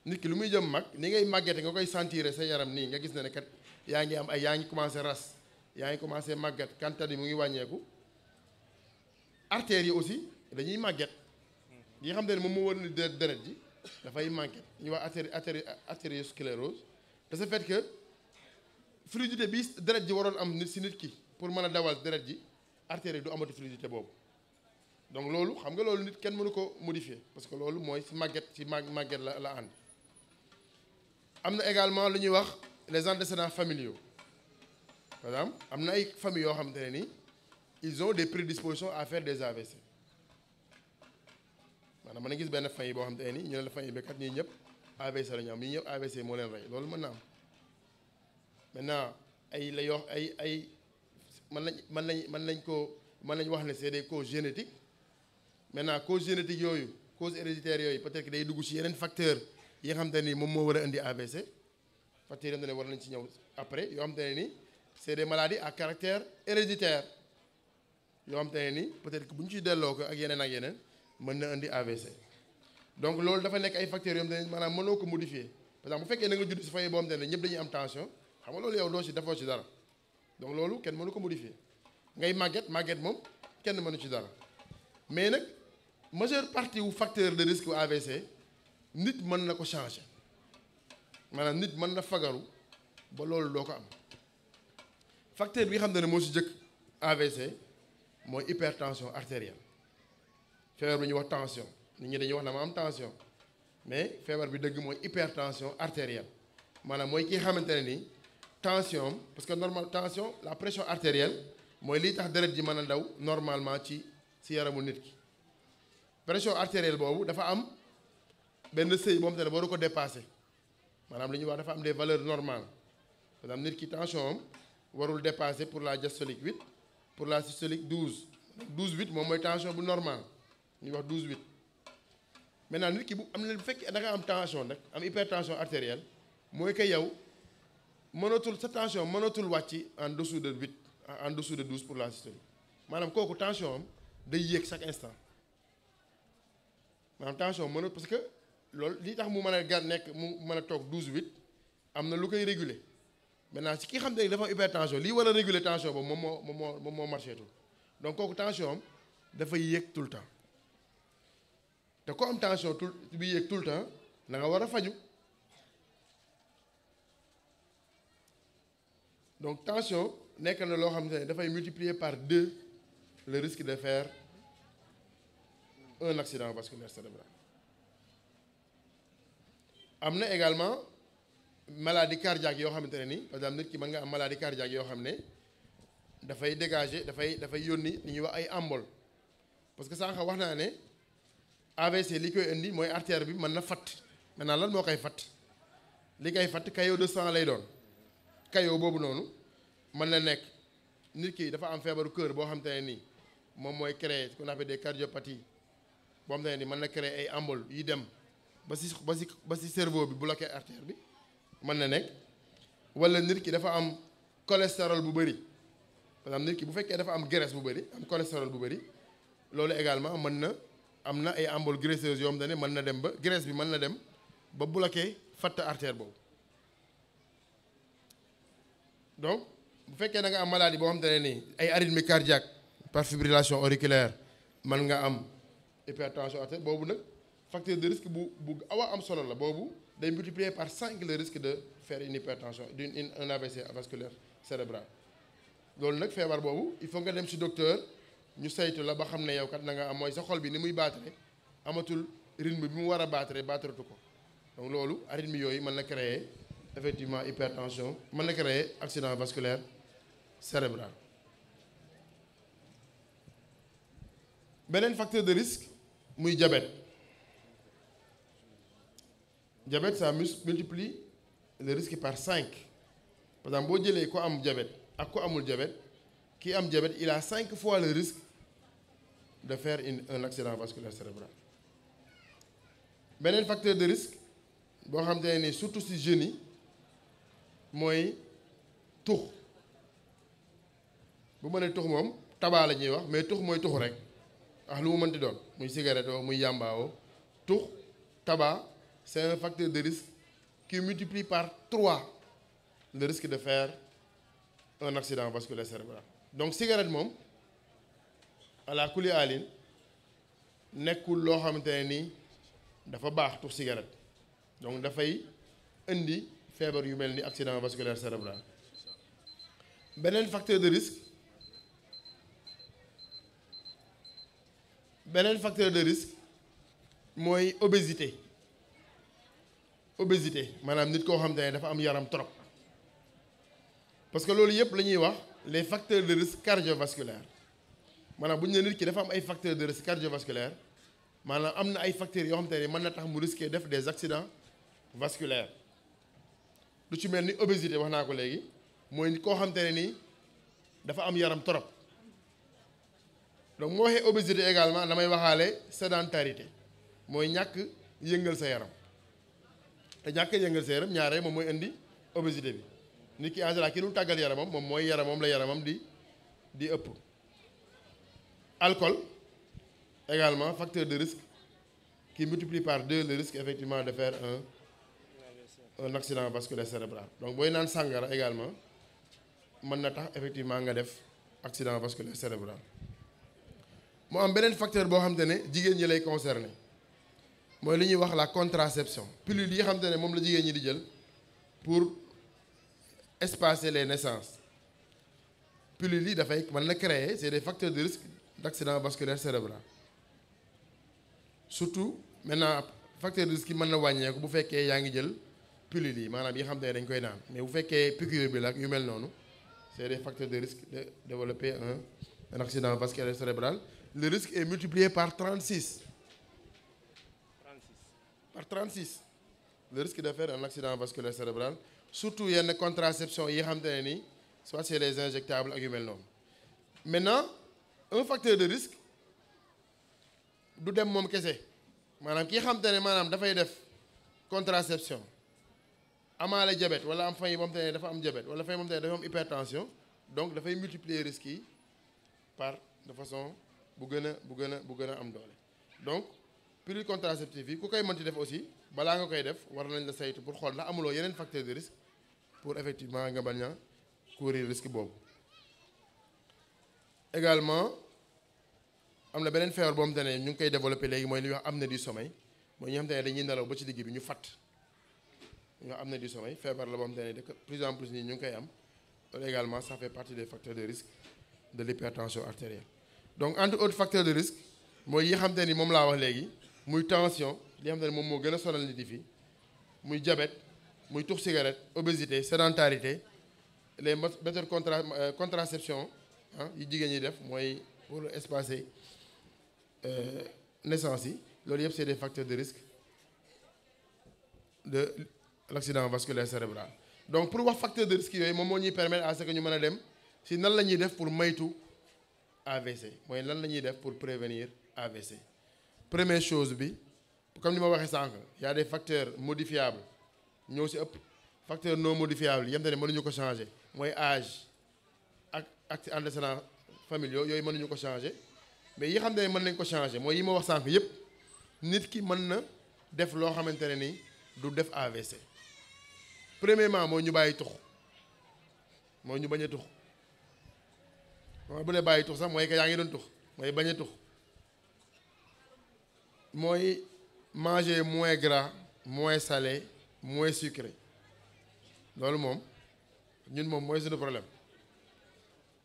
nit ki lu muy jëm mag ni ngay màggete nga koy sentir sa yaram nii nga gis ne kat yaa ngi commencé ras yaa ngi commencé màgget kantan yi mu ngi wàññeeku artères yi aussi dañuy màgget yi xam ne moom moo war ni deret ji dafay màgget ñuy wax artériosclérose de ce fait que fluidité bi deret ji waroon am nit si nit ki pour mën a dawal deret ji artères yi du amati fluidité boobu donc loolu xam nga loolu nit kenn mënu ko modifier parce que loolu mooy si màgget la ànd am na également lu ñuy wax les antécédents familiaux par exemple am na ay familles yoo xamante ne ni ils ont des prédispositions à faire des AVC maanaam mën na gis benn famille boo xamante ne ni ñu ne la famille bi kat ñii ñëpp AVC la ñu am ñii ñëpp AVC moo leen rey loolu mën na am maintenant mën nañ wax ne c'est des causes génétiques maintenant causes génétiques yooyu causes héréditaires yooyu peut-être que day dugg ci yeneen facteurs yi nga xamante ne ni moom moo war a indi AVC facteurs yi nga xam ne war nañ ci ñëw après yoo xamante ne ni c'est des maladies à caractère héréditaire yoo xamante ne ni peut-être que bu ñu ciy delloo ko ak yeneen mën na indi AVC donc loolu dafa nekk ay facteurs yoo xamante ne maanaam mënoo ko modifier par exemple bu fekkee na nga judd ci famille boo xamante ne ñëpp dañuy am tension xam nga loolu yow defoo ci dara donc loolu kenn mënu ko modifier ngay màgget moom kenn mënu ci dara mais nag majeure partie wu facteur de risque AVC nit mën na ko changer maanaam nit mën na fagaru ba loolu doo ko am facteur bi nga xam ne moo ci jëkk AVC mooy hypertension artérielle feebar bi ñuy wax tension nit ñi dañuy wax na ma am tension mais feebar bi dëgg mooy hypertension artérielle maanaam mooy ki xamante ne ni tension parce que normal tension la pression artérielle mooy lii tax deret ji mën a daw normalement ci yaramu nit ki pression artérielle boobu dafa am benn seuil boo xamante ne waru ko dépasser maanaam li ñuy wax dafa am des valeurs normales par exemple nit ki tension am warul dépasser pour la diastolique 8 pour la systolique 12 12/8 moom mooy tension bu normal ñuy wax 12/8 maintenant nit ki bu fekkee da nga am tension rek am hypertension artérielle mooy que yow sa tension mënatul wàcc en dessous de 8 en dessous de 12 pour la systolique maanaam kooku tension am day yéeg chaque instant maanaam tension mënut parce que loolu li tax mu mën a mu mën a toog 12/8 am na lu koy réguler maintenant si ki xam ne dafa hypertension lii war a réguler tension boobu moom moo marché tul donc kooku tension am dafay yéeg tout le temps te ko am tension bi yéeg tout le temps da nga war a faju donc tension nekk na loo xam ne dafay multiplier par 2 le risque de faire un accident vasculaire cérébral am na également maladie cardiaque yoo xamante ne ni par exemple nit ki mën nga am maladie cardiaque yoo xam ne dafay dégager dafay yónni li ñuy wax ay embol parce que sànq wax naa ne AVC li koy indi mooy artère bi mën na fatt maintenant lan moo koy fatt li koy fatt caillot de sang lay doon caillot boobu noonu mën na nekk nit ki dafa am feebaru cœur boo xam te ne nii moom mooy créer ce qu'on appelle des cardiopathies boo xam te ne nii mën na créer ay embol yi dem ba si cerveau bi bloqué artère bi mën na nekk wala nit ki dafa am cholestérol bu bëri par exemple nit ki bu fekkee dafa am graisse bu bëri am cholestérol bu bëri loolu également mën na am na ay embol graisseuse yoo xam ne mën na dem ba graisse bi mën na dem ba bloqué fatt artère boobu donc bu fekkee da nga am maladie boo xam te ne nii ay arythmie cardiaque par fibrillation auriculaire mën nga am hypertension artérielle boobu nag facteur de risque bu awa am solo la boobu day multiplier par 5 le risque de faire une hypertension un AVC vasculaire cérébral loolu nag feebar boobu il faut nga dem ci docteur ñu saytu la ba xam ne yow kat na nga am mooy sa xol bi ni muy battre amatul rythme bi mu war a battratu ko donc loolu arythmie yooyu mën na créer effectivement hypertension mën na créer accident vasculaire cérébral. beneen facteur de risque muy diabète ça multiplie le risque par 5 par exemple boo jëlee ko am diabète ak ko amul diabète qui am diabète il a 5 fois le risque de faire un accident vasculaire cérébral. beneen facteur de risque boo xam te ne nii surtout si jeunes yi mooy tux bu ma nee tux moom tabac la ñuy wax mais tux mooy tux rek lu mu mënti doon muy cigarette oo muy yàmbaawoo tux tabac c'est un facteur de risque qui multiplie par 3 le risque de faire un accident vasculaire cérébral. donc cigarette moom ala kulli alin nekkul loo xamante ne nii dafa baax tux cigarette donc dafay indi feebar yu mel ni accident vasculaire cérébral. beneen facteur de risque mooy obésité maanaam nit koo xamante ne dafa am yaram trop parce que loolu yëpp la ñuy wax les facteurs de risque cardiovasculaire maanaam bu ñu nee nit ki dafa am ay facteurs de risque cardiovasculaire maanaam am na ay facteurs yoo xamante ne mën na tax mu risquer def des accidents vasculaires lu ci mel ni obésité wax naa ko léegi mooy koo xamante ne nii dafa am yaram trop donc moo waxee obésité également damay waxaale sédentarité mooy ñàkk yëngal sa yaram te ñàkk yëngal sa yaram ñaare moom mooy indi obésité bi nit ki en général ki nu tàggal yaramam moom mooy yaramam la yaramam di ëpp. alcool également facteur de risque qui multiplie par 2 le risque effectivement de faire un accident vasculaire cérébral donc booy naan sàngara également mën na tax effectivement nga def accident vasculaire cérébral. mu am beneen facteur boo xamante ne jigéen ñi lay concerné mooy li ñuy wax la contraception pilule yi xamante ne moom la jigéen ñi di jël pour espacer les naissances pilule yi dafay mën na créer c'est des facteurs de risque d'accident vasculaire cérébral surtout maintenant facteur de risque yi mën na wàññeeku bu fekkee yaa ngi jël pilule yi maanaam yi xamante ne dañ koy naan mais bu fekkee piqûre bi la ak yu mel noonu c'est des facteurs de risque de développer un accident vasculaire cérébral. Le risque est multiplié par 36. Par 36. Le risque de faire un accident vasculaire cérébral surtout yenn contraception yi xamante ne nii soit c'est les injectables ak yu mel noonu. maintenant un facteur de risque du dem moom kese maanaam kii xamante ne maanaam dafay def contraception amaale diabète wala am fay moom te ne dafa am diabète wala fay moom te ne dafa am hypertension donc dafay multiplier risques yi par de façon bu gën a am doole. donc pilule contraceptive yi ku koy mënti def aussi balaa nga koy def war nañ la saytu pour xool ndax amuloo yeneen facteur de risque pour effectivement nga bañ a courir risque boobu. également am na beneen feebar boo xamante ne ñu ngi koy développé léegi mooy li ñuy wax apnée du sommeil mooy ñi nga xamante ne dañuy nelaw ba ci digg bi ñu fatt ñu wax apnée du sommeil feebar la boo xamante ne de plus en plus nii ñu ngi koy am loolu également ça fait partie des facteurs de risque de l'hypertension artérielle. donc entre autres facteurs de risque mooy yi xamante ni moom laa wax léegi muy tension li xamante ne moom moo gën a sonal nit yi fii muy diabète muy tux cigarette obésité sédentarité les méthodes contraception ah yu jigéen ñi def mooy pour espacer naissance yi loolu yëpp c'est des facteurs de risque de l'accident vasculaire cérébral. Donc pour wax facteur de risque yooyu moom moo ñuy permettre à ce que ñu mën a dem si nan la ñuy def pour maytu AVC mooy lan la ñuy def pour prévenir AVC. Première chose bi comme ni ma waxee sànq y a des facteurs modifiables ñoo si ëpp facteurs non modifiables yem te ne mënuñu ko changer mooy âge ak antécédents familiaux yooyu mënuñu ko changer mais yi xam ne mën nañ ko changer mooy yi ma wax sànq yëpp nit ki mën na def loo xamante ne ni du def AVC. Premièrement mooy ñu bàyyi tux mooy ñu bañ a tux mooy bu dee bàyyi tux sax mooy que yaa ngi doon tux mooy bañ a tux mooy manger moins gras moins salé moins sucré loolu moom ñun moom mooy suñu problème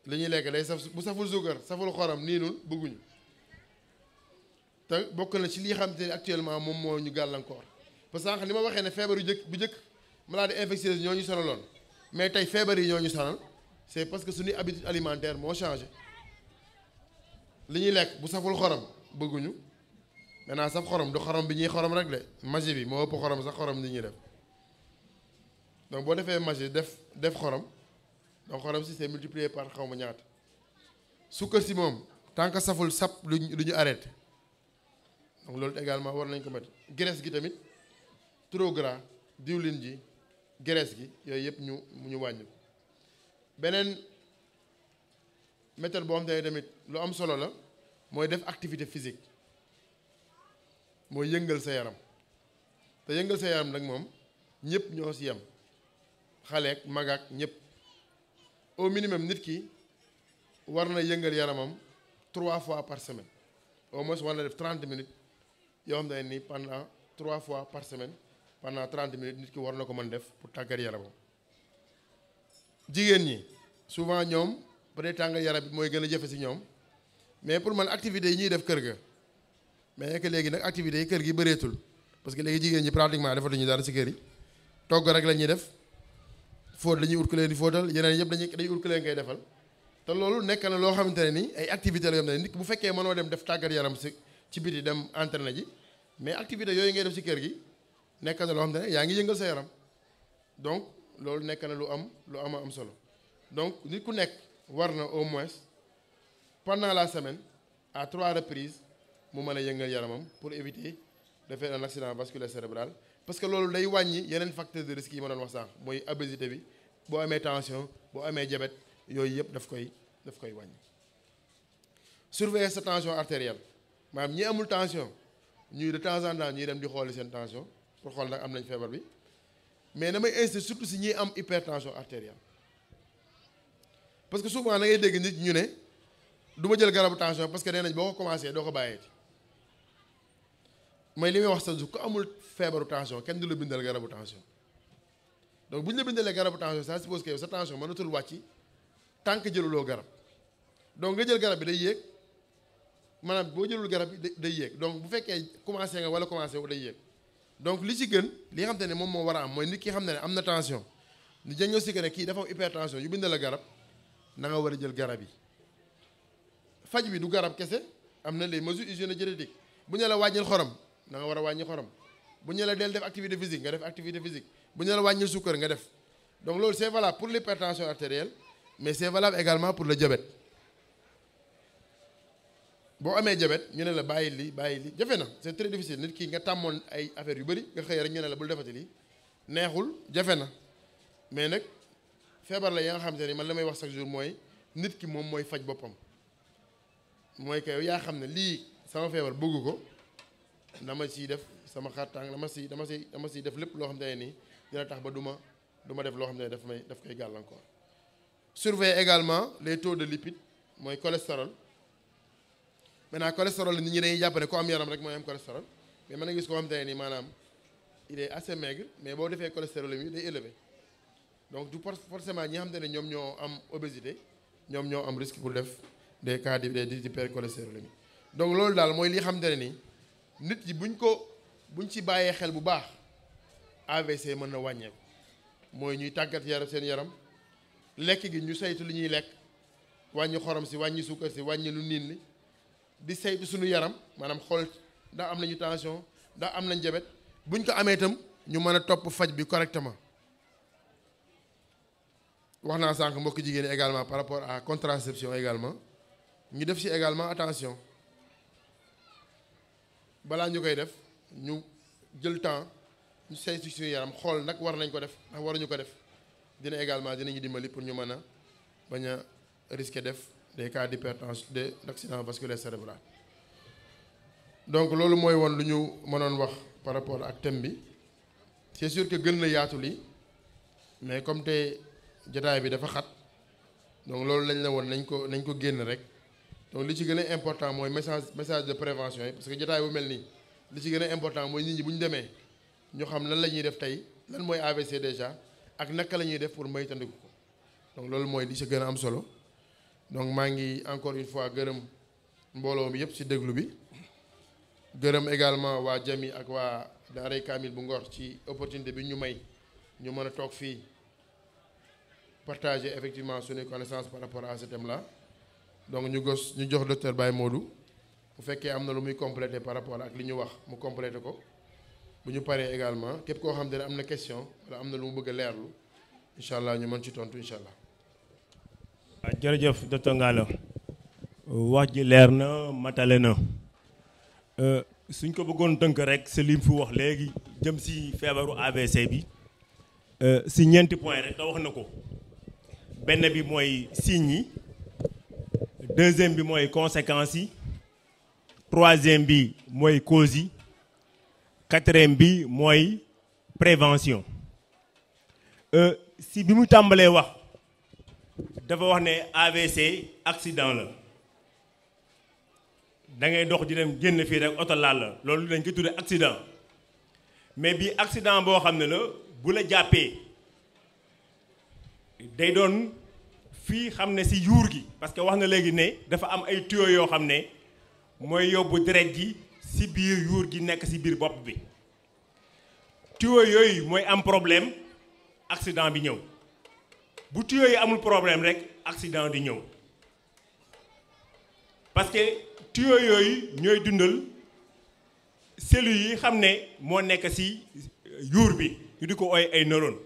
li ñuy lekk day saf bu saful suukar saful xorom niinul bëgguñu te bokk na ci lii xam te ne actuellement moom moo ñu gàllankoor parce que sànq ni ma waxee ne feebar bu njëkk maladie infectieuse ñoo ñu sonaloon mais tey feebar yi ñoo ñu sonal c'est parce que suñuy habitude alimentaire moo changé li ñuy lekk bu saful xorom bëgguñu maintenant saf xorom du xorom bi ñuy xorom rek de magie bi moo ëpp xorom sax xorom li ñuy def donc boo defee magie def xorom donc xorom si c'est multiplié par xaw ma ñaata sukkar si moom tant que saful sap lu ñu arrêté donc loolu également war nañ ko mettre graisse gi tamit trop gras diwlin ji graisse gi yooyu yëpp ñu wàññi ko beneen méthode boo xam te tamit lu am solo la mooy def activité physique mooy yëngal sa yaram te yëngal sa yaram nag moom ñëpp ñoo si yem xaleek magaak ñëpp au minimum nit ki war na yëngal yaramam 3 fois par semaine au moins war na def 30 minutes yoo xam ne ni pendant 3 fois par semaine pendant 30 minutes nit ki war na ko mën def pour tàggat yaramam. Jigéen ñi souvent ñoom peut-être tàggat yaram bi mooy gën a jafe si ñoom mais pour man activités yi ñuy def kër ga mais que léegi nag activités yi kër gi bëreetul parce que léegi jigéen ñi pratiquement defatuñu dara si kër yi togg rek la ñuy def fóot dañuy ut ku leen di fóotal yeneen yëpp dañuy ut ku leen koy defal te loolu nekk na loo xamante ne ni ay activités la yoo xam ne nit bu fekkee mënoo dem def tàggat yaram si ci biti dem entraîner ji mais activités yooyu ngay def si kër gi nekk na loo xamante ne yaa ngi yëngal sa yaram donc loolu nekk na lu am solo donc nit ku nekk war na au moins pendant la semaine à 3 reprises mu mën a yëngal yaramam pour éviter de faire un accident vasculaire cérébral parce que loolu day wàññi yeneen facteurs de risque yi ma doon wax sànq mooy obésité bi boo amee tension boo amee diabète yooyu yëpp daf koy wàññi. Surveiller sa tension artérielle maanaam ñi amul tension ñuy de temps en temps ñuy dem di xooli seen tension pour xool nag am nañ feebar bi mais damay insister surtout si ñi am hypertension artérielle parce que souvent da ngay dégg nit ñu ne du ma jël garabu tension parce que nee nañ boo ko commencé doo ko bàyyeeti mooy li may wax sa du ko amul feebaru tension kenn du la bindal garabu tension donc bu ñu la bindalee garabu tension ça suppose que yow sa tension mënatul wàcc tant que jëluloo garab donc nga jël garab bi day yéeg maanaam boo jëlul garab bi day yéeg donc bu fekkee commencé nga wala commencé wu day yéeg donc li ci gën li nga xam te ne moom moo war a am mooy nit ki xam ne am na tension ñu diagnostiqué ne kii dafa am hypertension yu bindal la garab na nga war a jël garab yi faj bi du garab kese am na les mesures hygiéno-diététiques bu ñu la wàññil xorom na nga war a wàññi xorom bu ñu la del def activité physique nga def activité physique bu ñu la wàññil suukar nga def donc loolu c'est valable pour l'hypertension artérielle mais c'est valable également pour le diabète boo amee diabète ñu ne la bàyyi li jafe na c'est très difficile nit ki nga tàmmoon ay affaires yu bëri nga xëy rek ñu ne la bul defati lii neexul jafe na mais nag feebar la ya nga xamante ni man la may wax chaque jour mooy nit ki moom mooy faj boppam mooy que yow yaa xam ne lii sama feebar bëgg ko dama ciy def sama xartang dama ciy def lépp loo xam ne nii dina tax ba du ma def loo xam ne daf koy gàllankoor. Surveiller également les taux de lipides mooy cholestérol maintenant cholestérol nit ñi dañuy jàpp ne ko am yaram rek mooy am cholestérol mais mën na gis koo xam ne nii maanaam il est assez maigre mais boo defee cholestérol yi day élevé donc du forcément ñi nga xam ne ñoom ñoo am obésité ñoom ñoo am risque pour def des cas d'hypercholestérolémie donc loolu daal mooy li xam ne nii nit yi buñ ci bàyyee xel bu baax AVC mën na wàññeeku mooy ñuy tàggat seen yaram lekk gi ñu saytu li ñuy lekk wàññi xorom si wàññi suukar si wàññi lu niin li di saytu suñu yaram maanaam xool ndax am nañu tension ndax am nañ diabète buñ ko amee itam ñu mën a topp faj bi correctement wax naa sànq mbokk jigéen ñi également par rapport à contraception également ñu def ci également attention balaa ñu koy def ñu jël temps ñu saytu suñu yaram xool nag war nañ ko def ndax waruñu ko def dina également dinañu dimbali pour ñu mën a bañ a risquer def des cas d'hypertension d'accident vasculaire cérébral donc loolu mooy woon lu ñu mënoon wax par rapport ak thème bi c'est sûr que gën na yaatu lii mais comme te jotaay bi dafa xat donc loolu lañ la woon nañ ko génn rek donc li ci gën a important mooy message de prévention yi parce que jotaay bu mel nii li ci gën a important mooy nit ñi bu ñu demee ñu xam lan la ñuy def tey lan mooy AVC déjà ak naka la ñuy def pour moytandiku ko donc loolu mooy li ci gën a am solo donc maa ngi encore une fois gërëm mbooloo mi yëpp ci déglu bi gërëm également waa Jami ak waa Daaray Kaamil bu Ngor ci opportunité bi ñu may ñu mën a toog fii partager effectivement suñuy connaissance par rapport à ce thème là donc ñu jox docteur Baye Modou bu fekkee am na lu muy compléter par rapport ak li ñu wax mu compléter ko bu ñu paree également képp koo xam ne am na question wala am na lu mu bëgg a leerlu incha allah ñu mën ci tontu incha allah. jërëjëf docteur Ngalla wax ji leer na matale na suñ ko bëggoon tënk rek si lim fi wax léegi jëm si feebaru AVC bi si ñeenti point rek te wax na ko benn bi mooy signes yi deuxième bi mooy conséquences yi troisième bi mooy causes yi quatrième bi mooy prévention si bi mu tàmbalee wax dafa wax ne AVC accident la da ngay dox di dem génn fii rek oto laal la loolu dañ koy tuddee accident mais bii accident boo xam ne la bu la jàppee day doon fii xam ne si yuur gi parce que wax na léegi ne dafa am ay tuyaux yoo xam ne mooy yóbbu deret gi si biir yuur gi nekk si biir bopp bi tuyaux yooyu mooy am problème accident bi ñëw bu tuyaux yi amul problème rek accident di ñëw parce que tuyaux yooyu ñooy dundal cellules yi xam ne moo nekk si yuur bi ñu di ko ooy ay neurones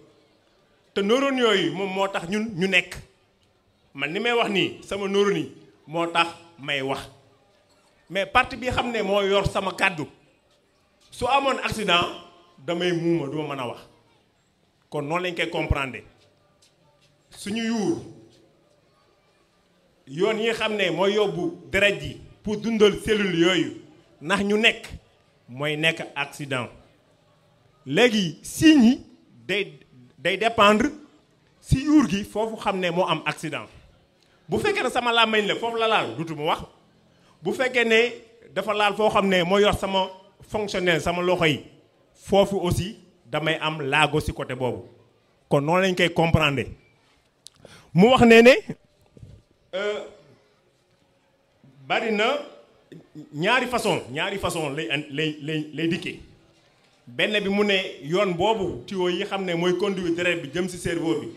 te neurones yooyu moom moo tax ñun ñu nekk man ni may wax nii sama neurones yi moo tax may wax mais partie bi xam ne moo yor sama kàddu su amoon accident damay muuma du ma mën a wax kon noonu lañ koy comprendre suñu yuur yoon yi xam ne mooy yóbbu deret ji pour dundal cellule yooyu ndax ñu nekk mooy nekk accident léegi signes yi day dépendre si yuur gi foofu xam ne moo am accident bu fekkee ne sama làmmiñ la foofu la laal dutuma wax bu fekkee ne dafa laal foo xam ne moo yor sama fonctionnel sama loxo yi foofu aussi damay am laago si côté boobu kon noonu lañ koy comprendre mu wax ne bari na ñaari façon lay dikkee benn bi mu ne yoon boobu tuyau yi xam ne mooy conduire deret bi jëm ci cerveau bi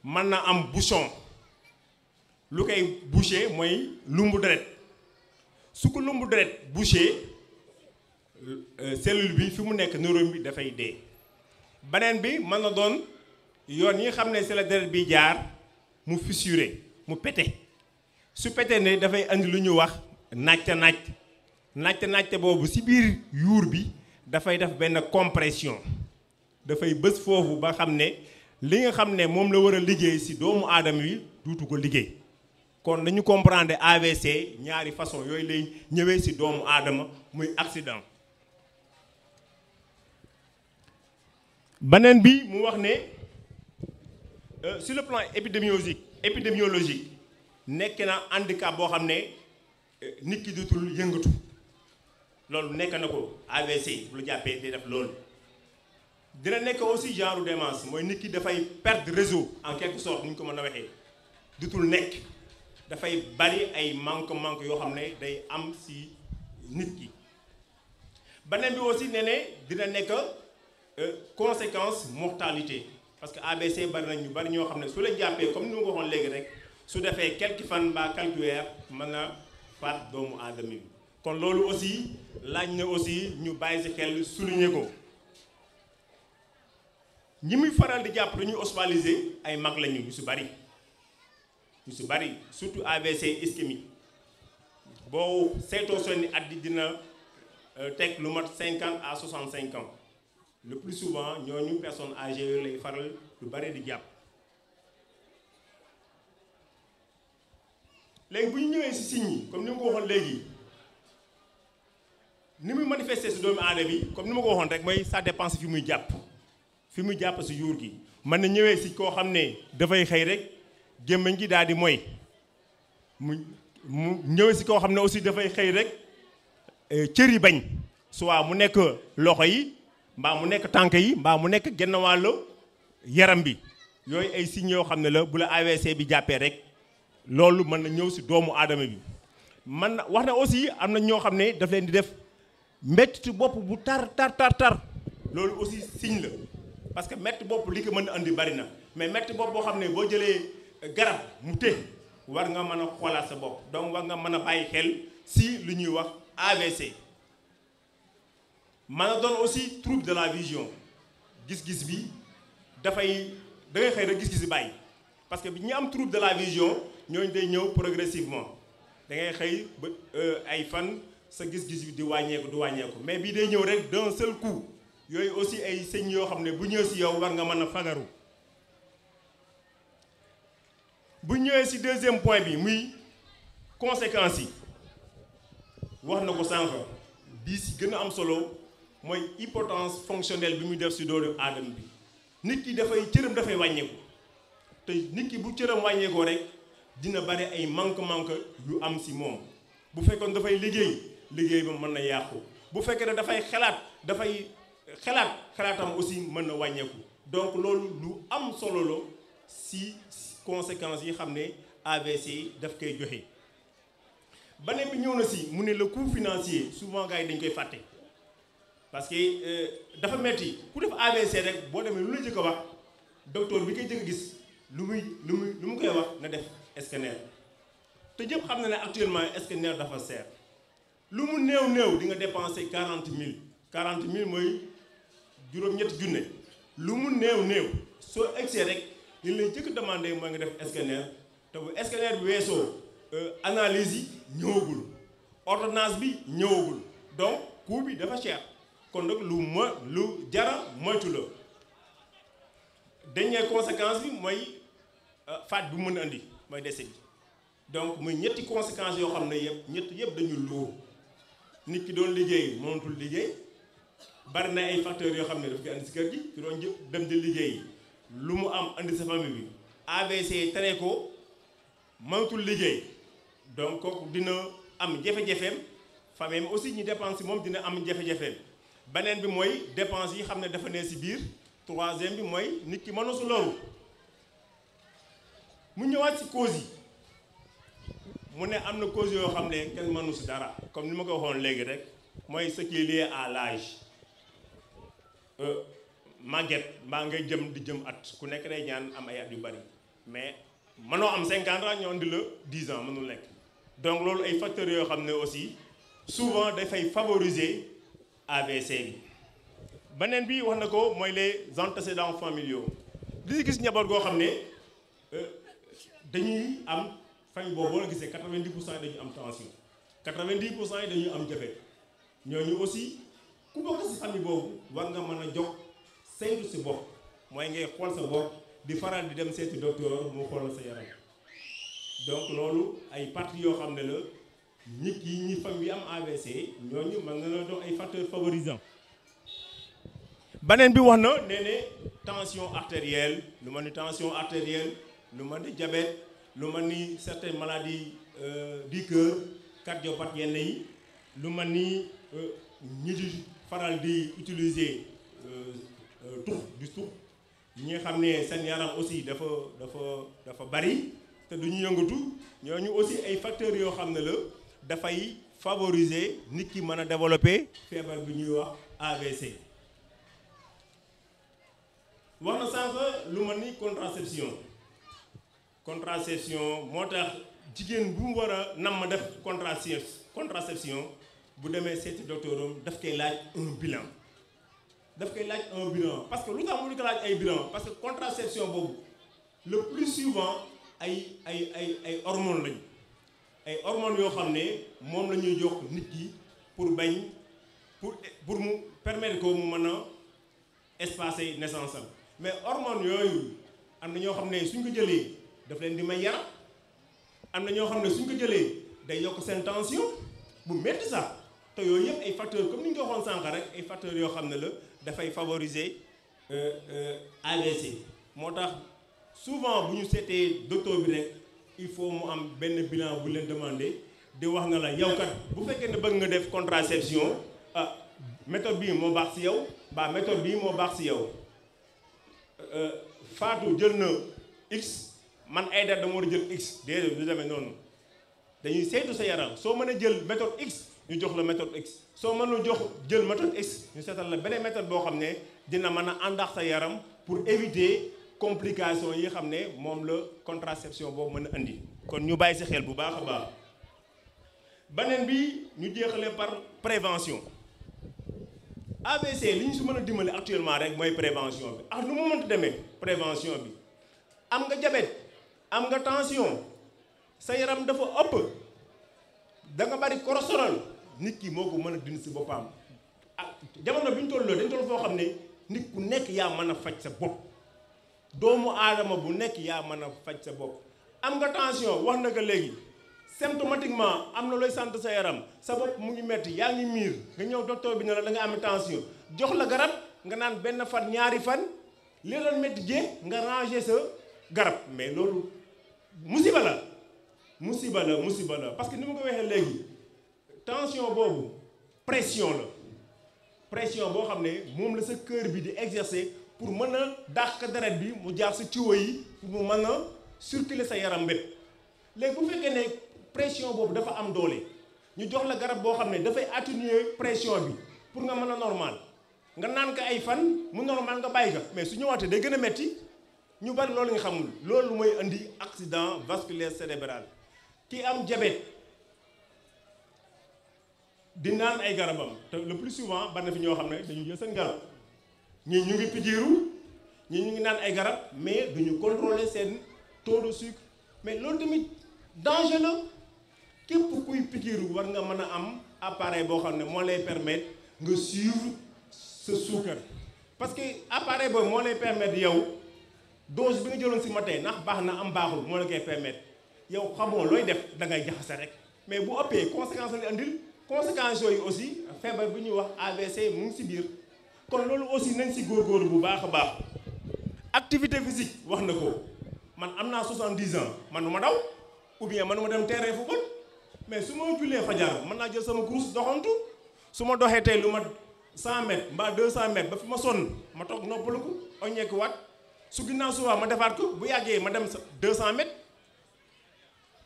mën na am bouchon lu koy bouché mooy lumbu deret su ko lumbu deret bouché cellule bi fi mu nekk neurone bi dafay dee beneen bi mën na doon yoon yi xam ne ci la deret bi jaar mu fissuré mu pété su pété ne dafay andi lu ñu wax nàcc boobu ci biir yuur bi dafay def benn compression dafay bës foofu ba xam ne li nga xam ne moom la war a liggéey ci doomu aadama wi duutu ko liggéey kon dañu comprendre AVC ñaari façon yooyu lay ñëwee ci doomu aadama muy accident. beneen bi mu wax ne sur le plan épidémiologique nekk na handicap boo xam ne nit ki dutul yëngatu loolu nekk na ko AVC bu la jàppee day def loolu dina nekk aussi genre démence mooy nit ki dafay perdre réseau en quelque sorte ni ñu ko mën a waxee dutul nekk dafay bari ay manque yoo xam ne day am ci nit ki beneen bi aussi ne dina nekk conséquence mortalité parce que ABC bari na ñu bari ñoo xam ne su la jàppee comme ni ma ko waxoon léegi rek su defee quelques fan mbaa quelques weer mën a faat doomu aadama bi kon loolu aussi laaj na aussi ñu bàyyi si xel souligner ko ñi muy faral di jàpp dañuy hospitaliser ay mag lañu ñu si bari surtout AVC ischémique boo saytoo sonni at di dina teg lu mat 50 à 65 ans le plus souvent ñooñu personnes âgées yooyu lay faral lu bari di jàpp léegi bu ñu ñëwee si signes yi comme ni ma ko waxoon léegi ni muy manifester si doomu aadama bi comme ni ma ko waxoon rek mooy ça dépend fi muy jàpp si yuur gi mën na ñëwee si koo xam ne dafay xëy rek gémmiñ gi daal di mooy mu ñëwee si koo xam ne aussi dafay xëy rek cër yi bañ soit mu nekk loxo yi mbaa mu nekk tànk yi mbaa mu nekk genn wàllu yaram bi yooyu ay signes yoo xam ne la bu la AVC bi jàppee rek loolu mën na ñëw si doomu aadama bi man na wax na aussi am na ñoo xam ne daf leen di def métti bopp bu tar loolu aussi signe la parce que métti bopp li ko mën a andi bari na mais métti bopp boo xam ne boo jëlee garab mu té war nga mën a xoolaat sa bopp donc war nga mën a bàyyi xel si lu ñuy wax AVC mën a doon aussi trouble de la vision gis-gis bi dafay da ngay xëy rek gis-gis bi bàyyi parce que bi ñi am trouble de la vision ñooñu day ñëw progressivement da ngay xëy ba ay fan sa gis-gis bi di wàññeeku mais bii day ñëw rek d'un seul coup yooyu aussi ay signes yoo xam ne bu ñëw si yow war nga mën a fagaru bu ñëwee si deuxième point bi muy conséquences yi wax na ko sànq bii si gën a am solo mooy importance fonctionnelle bi muy def si doomu aadama bi nit ki dafay cëram dafay wàññeeku te nit ki bu cëram wàññeekoo rek dina bari ay manque yu am si moom bu fekkoon dafay liggéey ba mën na yàqu bu fekkee ne dafay xalaatam aussi mën na wàññeeku donc loolu lu am solo la si conséquences yi xam ne AVC daf koy joxe. beneen bi ñëw na si mu ne le coût financier souvent gars yi dañ koy fàtte parce que dafa metti ku def AVC rek boo demee lu la jëkk a wax docteur bi koy jëkk a gis lu mu koy wax na def scanner te ñëpp xam na ne actuellement scanner dafa seer lu mu néew di nga dépenser 40 000 mooy juróom-ñetti junne lu mu néew soo egsee rek li lay jëkk demandé mooy nga def scanner te bu scanner bi weesoo analyse yi ñëwagul ordonnance bi ñëwagul donc coût bi dafa cher kon nag lu jara moytu la dernière conséquence bi mooy faat bi mën a andi mooy décès bi donc muy ñetti conséquences yoo xam ne yëpp dañu lourd nit ki doon liggéey mënatul liggéey bari na ay facteurs yoo xam ne daf koy andi si kër gi ki doon dem di liggéey lu mu am andi sa famille bi AVC tere ko mënatul liggéey donc kooku dina am jafe-jafeem famille aussi ñi dépense moom dina am jafe-jafeem beneen bi mooy dépense yi xam ne dafa ne si biir troisième bi mooy nit ki mënu su loru mu ñëwaat si cause yi mu ne am na cause yoo xam ne kenn mënu si dara comme ni ma ko waxoon léegi rek mooy ce qui est lié à l'âge màgget mbaa ngay jëm at ku nekk day ñaan am ay at yu bari mais mënoo am 50 ans ñoo indi la 10 ans mënul nekk donc loolu ay facteurs yoo xam ne aussi souvent dafay favoriser AVC bi beneen bi wax na ko mooy les antécédents familiaux di si gis njaboot goo xam ne dañuy am famille boobu boo la gisee 90% dañu am tension 90% yi dañu am diabète ñooñu aussi ku bokk si famille boobu war nga mën a jox saytu si bopp mooy ngay xool sa bopp di faral di dem seeti docteur mu xoolal sa yaram donc loolu ay parties yoo xam ne la nit yi ñi famille yi am AVC ñooñu mën na la doon ay facteurs favorisants. beneen bi wax na nee ne tension artérielle lu mel ni tension artérielle lu mel ni diabète lu mel ni certaines maladies du cœur cardiopathe yenn yi lu mel ni ñi di faral di utiliser tux ñi nga xam ne seen yaram aussi dafa bari te du ñu yëngatu ñooñu aussi ay facteurs yoo xam ne la dafay favoriser nit ki mën a développer feebar bi ñuy wax AVC. wax na sànq lu mel ni contraception contraception moo tax jigéen bu mu war a nam ma def contraception bu demee seeti docteuram daf koy laaj un bilan parce que lu tax mu di ko laaj ay bilan parce que contraception boobu le plus souvent ay hormones lañu ay hormones yoo xam ne moom la ñuy jox nit ki pour mu permettre ko mu mën a espacer naissance am mais hormones yooyu am na ñoo xam ne suñ ko jëlee daf leen di may yaram am na ñoo xam ne suñ ko jëlee day yokk seen tension bu métti sax te yooyu yëpp ay facteurs comme ni ñu ko waxoon sànq rek ay facteurs yoo xam ne la dafay favoriser AVC moo tax souvent bu ñu seetee docteur bi rek il faut mu am benn bilan bu leen demandé di wax nga la yow kat bu fekkee ne bëgg nga def contraception méthode bii moo baax si yow mbaa méthode bii moo baax si yow Fatou jël na X man ay dara dama war a jël X déedéet du demee noonu dañuy saytu sa yaram soo mën a jël méthode X ñu jox la méthode X soo mënul jël méthode X ñu seetal la beneen méthode boo xam ne dina mën a àndax sa yaram pour éviter complications yi xam ne moom la contraception boobu mën a indi kon ñu bàyyi si xel bu baax a baax beneen bi ñu jeexalee par prévention AVC li ñu si mën a dimbali actuellement rek mooy prévention bi nu mu mënti demee prévention bi am nga diabète am nga tension sa yaram dafa ëpp da nga bari cholestérol nit ki moo ko mën a dindi si boppam jamono bi ñu toll dañ toll foo xam ne nit ku nekk yaa mën a faj sa bopp doomu aadama bu nekk yaa mën a faj sa bopp am nga tension wax na ko léegi symptomatiquement am na looy sant sa yaram sa bopp mu ngi metti yaa ngi miir nga ñëw docteur bi ne la da nga am tension jox la garab nga naan benn fan ñaari fan li doon metti jee nga ranger sa garab mais loolu musiba la parce que ni ma ko waxee léegi tension boobu pression boo xam ne moom la sa cœur bi di exercer pour mën a dàq deret bi mu jaar sa tuyau yi pour mu mën a circuler sa yaram bépp léegi bu fekkee ne pression boobu dafa am doole ñu jox la garab boo xam ne dafay atténuer pression bi pour nga mën a normal nga naan ko ay fan mu normal nga bàyyi ko mais su ñëwaatee day gën a metti ñu bari loolu nga xamul loolu mooy indi accident vasculaire cérébral ki am diabète di naan ay garabam te le plus souvent bari na fi ñoo xam ne dañu jël seen garab ñii ñu ngi pikiiru ñii ñu ngi naan ay garab mais duñu contrôler seen taux de sucre mais loolu tamit danger la képp kuy pikiiru war nga mën a am appareil boo xam ne moo lay permettre nga suivre sa suukar parce que appareil boobu moo lay permettre yow dose bi nga jëloon si matin ndax baax na am baaxul moo la koy permettre yow xamoo looy def da ngay jaxase rek mais bu ëppee conséquence la andil conséquences yooyu aussi feebar bi ñuy wax AVC mu ngi si biir kon loolu aussi nañ si góorgóorlu bu baax a baax activité physique wax na ko man am naa 70 ans man nu ma daw ou bien man nu ma dem terrain football mais su ma jullee fajar mën naa jël sama course doxantu su ma doxee tey lu ma 100 mètres mbaa 200 mètres ba fi ma sonn ma toog noppalu ko oññeeku waat su ginnaaw suba ma defaat ko bu yàggee ma dem 200 mètres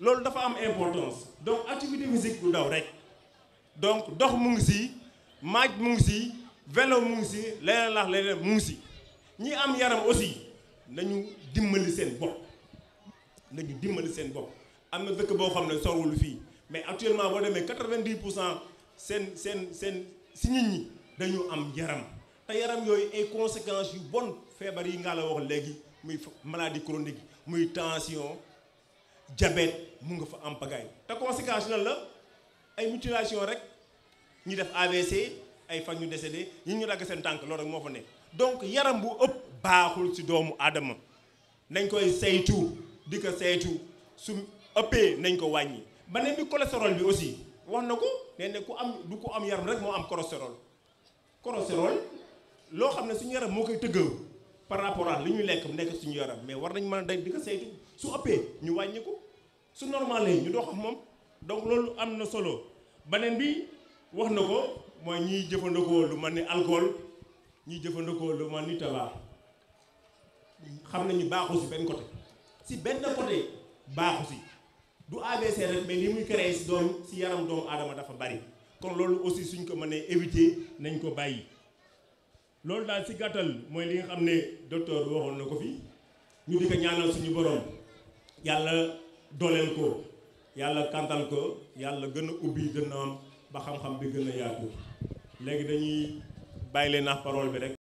loolu dafa am importance donc activité physique bu daw rek donc dox mu ngi si maaj mu ngi si vélo mu ngi si leneen mu ngi si ñi am yaram aussi nañu dimbali seen bopp am na dëkk boo xam ne sorwul fii mais actuellement boo demee 90% seen si nit ñi dañu am yaram te yaram yooyu ay conséquences yu bon feebar yi nga la wax léegi muy maladie chronique muy tension diabète mu nga fa am pagaille te conséquence lan la ay mutilation rek ñu def AVC ay fan ñu décédé ñi ñu dagg seen tànk loolu rek moo fa nekk donc yaram bu ëpp baaxul ci doomu aadama nañ koy saytu di ko saytu su ëppee nañ ko wàññi beneen bi cholestérol bi aussi wax na ko nee ne du ko am yaram rek moo am cholestérol loo xam ne suñu yaram moo koy tëggaw par rapport à li ñuy lekk mu nekk suñu yaram mais war nañ mën a day di ko saytu su ëppee ñu wàññi ko su normal ñu dox ak moom donc loolu am na solo beneen bi wax na ko mooy ñiy jëfandikoo lu mel ni alcool ñiy jëfandikoo lu mel ni tabac xam nañu baaxu si benn côté baaxu si du AVC rek mais li muy créé si yaram doomu aadama dafa bari kon loolu aussi suñ ko mënee éviter nañ ko bàyyi loolu daal si gàttal mooy li nga xam ne docteur waxoon na ko fi ñu di ko ñaanal suñu borom yàlla dooleel ko yàlla kantal ko yàlla gën a ubbi dënnam ba xam-xam bi gën a yaatu léegi dañuy bàyyi leen ak parole bi rek